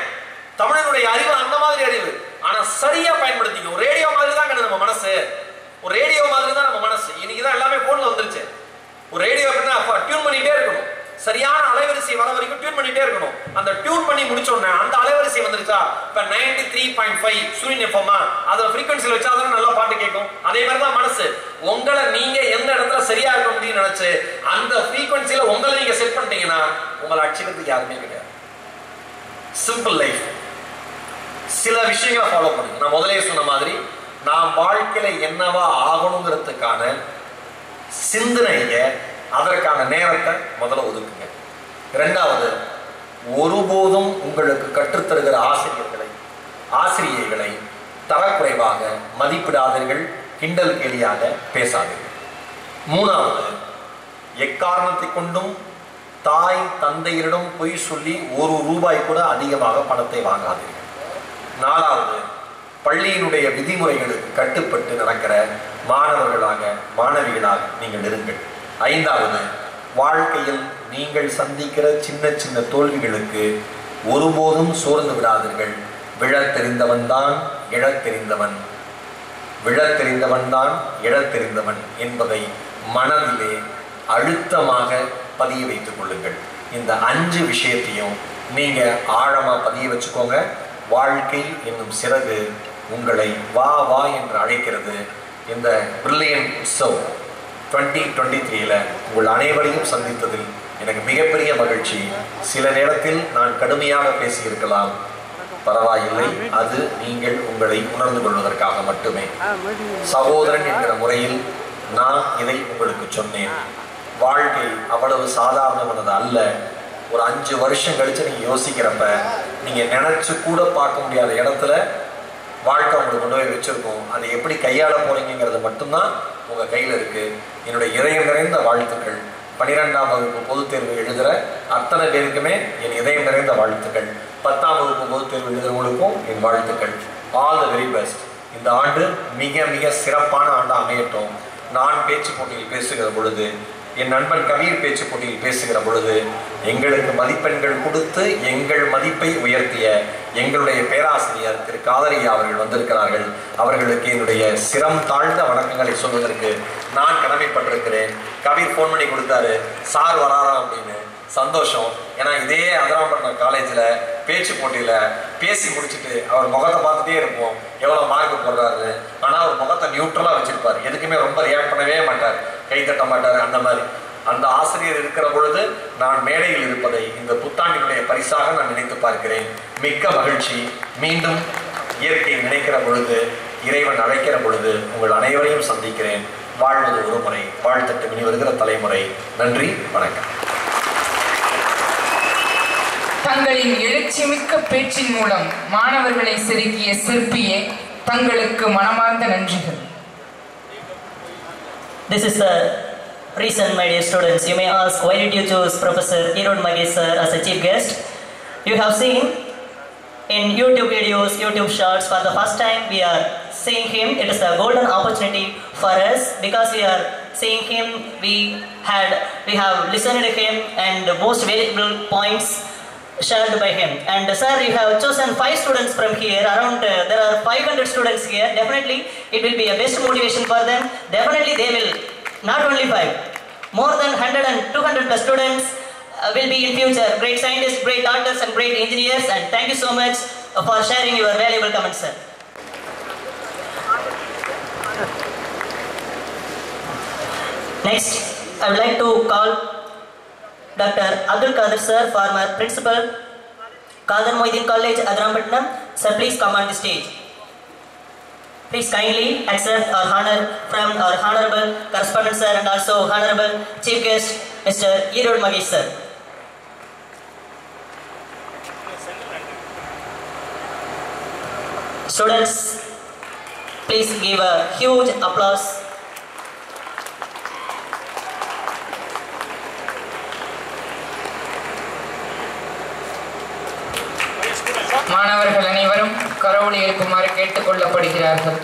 தமிழனுடைய அறிவு அந்த மாதிரி அறிவு. ஆனா சரியா பயன்படுத்திக்கணும். ரேடியோ மாதிரி தான் நம்ம மனசு, ஒரு ரேடியோ மாதிரி தான் நம்ம மனசு. இன்னைக்குதான் எல்லாமே போன்ல வந்துருச்சு. ஒரு ரேடியோ அப்படின்னா டியூன் பண்ணிட்டே இருக்கணும், சரியான அலைவரிசை வர வரைக்கும் டியூன் பண்ணிட்டே இருக்கணும். அந்த டியூன் பண்ணி முடிச்ச உடனே அந்த அலைவரிசை வந்துருச்சா, இப்ப 93.5 சூரியன் எஃப்எம், அத ஃப்ரீக்வன்சில வச்சா தான் நல்லா பாட்டு கேட்கும். அதே மாதிரி தான் மனசு. உங்களை நீங்க எந்த இடத்துல சரியா இருக்க முடியும்னு நினைச்சு அந்த ஃப்ரீக்வன்சில உங்களை நீங்க செட் பண்ணிட்டீங்கன்னா உங்களை அடிச்சுக்கிறதுக்கு யாருமே கிடையாது. Simple life. சில விஷயங்களை ஃபாலோ பண்ணுங்க. நான் முதலே சொன்ன மாதிரி, நான் வாழ்க்கையில என்னவா ஆகணுங்கிறதுக்கான சிந்தனைய, அதற்கான நேரத்தை முதல்ல ஒதுக்குங்க. இரண்டாவது, ஒருபோதும் உங்களுக்கு கற்றுத்தருகிற ஆசிரியர்களை தரக்குறைவாக மதிப்பிடாதீர்கள், கிண்டல் கேலியாக பேசாதீர்கள். மூணாவது, எக்காரணத்தை கொண்டும் தாய் தந்தையரிடம் பொய் சொல்லி ₹1 கூட அதிகமாக பணத்தை வாங்காதீர்கள். நாலாவது, பள்ளியினுடைய விதிமுறைகளுக்கு கட்டுப்பட்டு நடக்கிற மாணவர்களாக மாணவிகளாக நீங்கள் இருங்கள். ஐந்தாவது, வாழ்க்கையில் நீங்கள் சந்திக்கிற சின்ன சின்ன தோல்விகளுக்கு ஒருபோதும் சோர்ந்து விடாதீர்கள். விழத் தெரிந்தவன் தான் எழத் தெரிந்தவன், விழத் தெரிந்தவன் தான் எழத் தெரிந்தவன் என்பதை மனதிலே அழுத்தமாக பதிய வைத்துக் கொள்ளுங்கள். இந்த 5 விஷயத்தையும் நீங்கள் ஆழமாக பதிய வச்சுக்கோங்க. வாழ்க்கை என்னும் சிறகு உங்களை வா வா என்று அழைக்கிறது. இந்த பிரில்லியன்ட் உற்சவ் 2023 உங்கள் அனைவரையும் சந்தித்ததில் எனக்கு மிகப்பெரிய மகிழ்ச்சி. சில நேரத்தில் நான் கடுமையாக பேசியிருக்கலாம், பரவாயில்லை. அது நீங்கள் உங்களை உணர்ந்து கொள்வதற்காக மட்டுமே. சகோதரன் என்கிற முறையில் நான் இதை உங்களுக்கு சொன்னேன். வாழ்க்கை அவ்வளவு சாதாரணமானது அல்ல. ஒரு 5 வருஷம் கழிச்சு நீங்கள் யோசிக்கிறப்ப நீங்கள் நினச்சி கூட பார்க்க முடியாத இடத்துல வாழ்க்கை உங்களுக்கு கொண்டு போய் வச்சுருக்கோம். அதை எப்படி கையாள போகிறீங்கிறது மட்டும்தான் உங்கள் கையில் இருக்குது. என்னுடைய இதயம் நிறைந்த வாழ்த்துக்கள். 12ஆம் வகுப்பு பொதுத் தேர்வு எழுதுகிற அத்தனை பேருக்குமே என் இதயம் நிறைந்த வாழ்த்துக்கள். 10ஆம் வகுப்பு பொதுத் தேர்வு எழுதுகிறவங்களுக்கும் என் வாழ்த்துக்கள். All the very best. இந்த ஆண்டு மிக மிக சிறப்பான ஆண்டாக அமையட்டும். நான் பேச்சு போட்டியில் பேசுகிற பொழுது, என் நண்பன் கபீர் பேச்சு போட்டியில் பேசுகிற பொழுது, எங்களுக்கு மதிப்பெண்கள் கொடுத்து எங்கள் மதிப்பை உயர்த்திய எங்களுடைய பேராசிரியர் திரு காதரியா அவர்கள் வந்திருக்கிறார்கள். அவர்களுக்கு என்னுடைய சிரம் தாழ்ந்த வணக்கங்களை சொல்வதற்கு நான் கடமைப்பட்டிருக்கிறேன். கபீர் ஃபோன் பண்ணி கொடுத்தாரு, சார் வராரா அப்படின்னு. சந்தோஷம். ஏன்னா இதே அதிராம்பட்டினம் காலேஜில் பேச்சு போட்டியில் பேசி முடிச்சுட்டு அவர் முகத்தை பார்த்துட்டே இருப்போம், எவ்வளோ மார்க் போடுறாரு. ஆனால் அவர் முகத்தை நியூட்ரலாக வச்சுருப்பார். எதுக்குமே ரொம்ப ரியாக்ட் பண்ணவே மாட்டார், கை தட்ட மாட்டார். அந்த மாதிரி அந்த ஆசிரியர் இருக்கிற பொழுது நான் மேடையில் இருப்பதை இந்த புத்தாண்டினுடைய பரிசாக நான் நினைத்து பார்க்கிறேன். மிக்க மகிழ்ச்சி. மீண்டும் இயற்கையை நினைக்கிற பொழுது, இறைவன் அழைக்கிற பொழுது உங்கள் அனைவரையும் சந்திக்கிறேன். வாழ்வது ஒரு முறை, வாழ்த்தட்டு இனி வருகிற தலைமுறை. நன்றி, வணக்கம். தங்களின் எழுச்சிமிக்க பேச்சின் மூலம் மாணவர்களை செதுக்கிய சிற்பியே, தங்களுக்கு மனமார்ந்த நன்றிகள். This is the reason, my dear students. You may ask, why did you choose Professor Erode Magesh sir as a chief guest? You have seen in YouTube videos, YouTube shorts, for the first time we are seeing him. It is a golden opportunity for us because we are seeing him. We have listened to him and most valuable points shared by him. And sir, you have chosen 5 students from here. Around there are 500 students here. Definitely it will be a best motivation for them. Definitely they will, not only 5, more than 100 and 200 plus students will be in future great scientists, great doctors and great engineers. And thank you so much for sharing your valuable comments, sir. Next, I would like to call Dr. Abdul Qadir sir, former principal, Qadir Moideen College, Adirampatnam. Sir, please come on the stage. Please kindly accept our honor from our honorable correspondent sir and also honorable chief guest, Mr. Erode Magesh sir. Students, please give a huge applause. மாணவர்கள் அனைவரும் கரவொலி எழுப்புமாறு கேட்டுக் கொள்ளப்படுகிறார்கள்.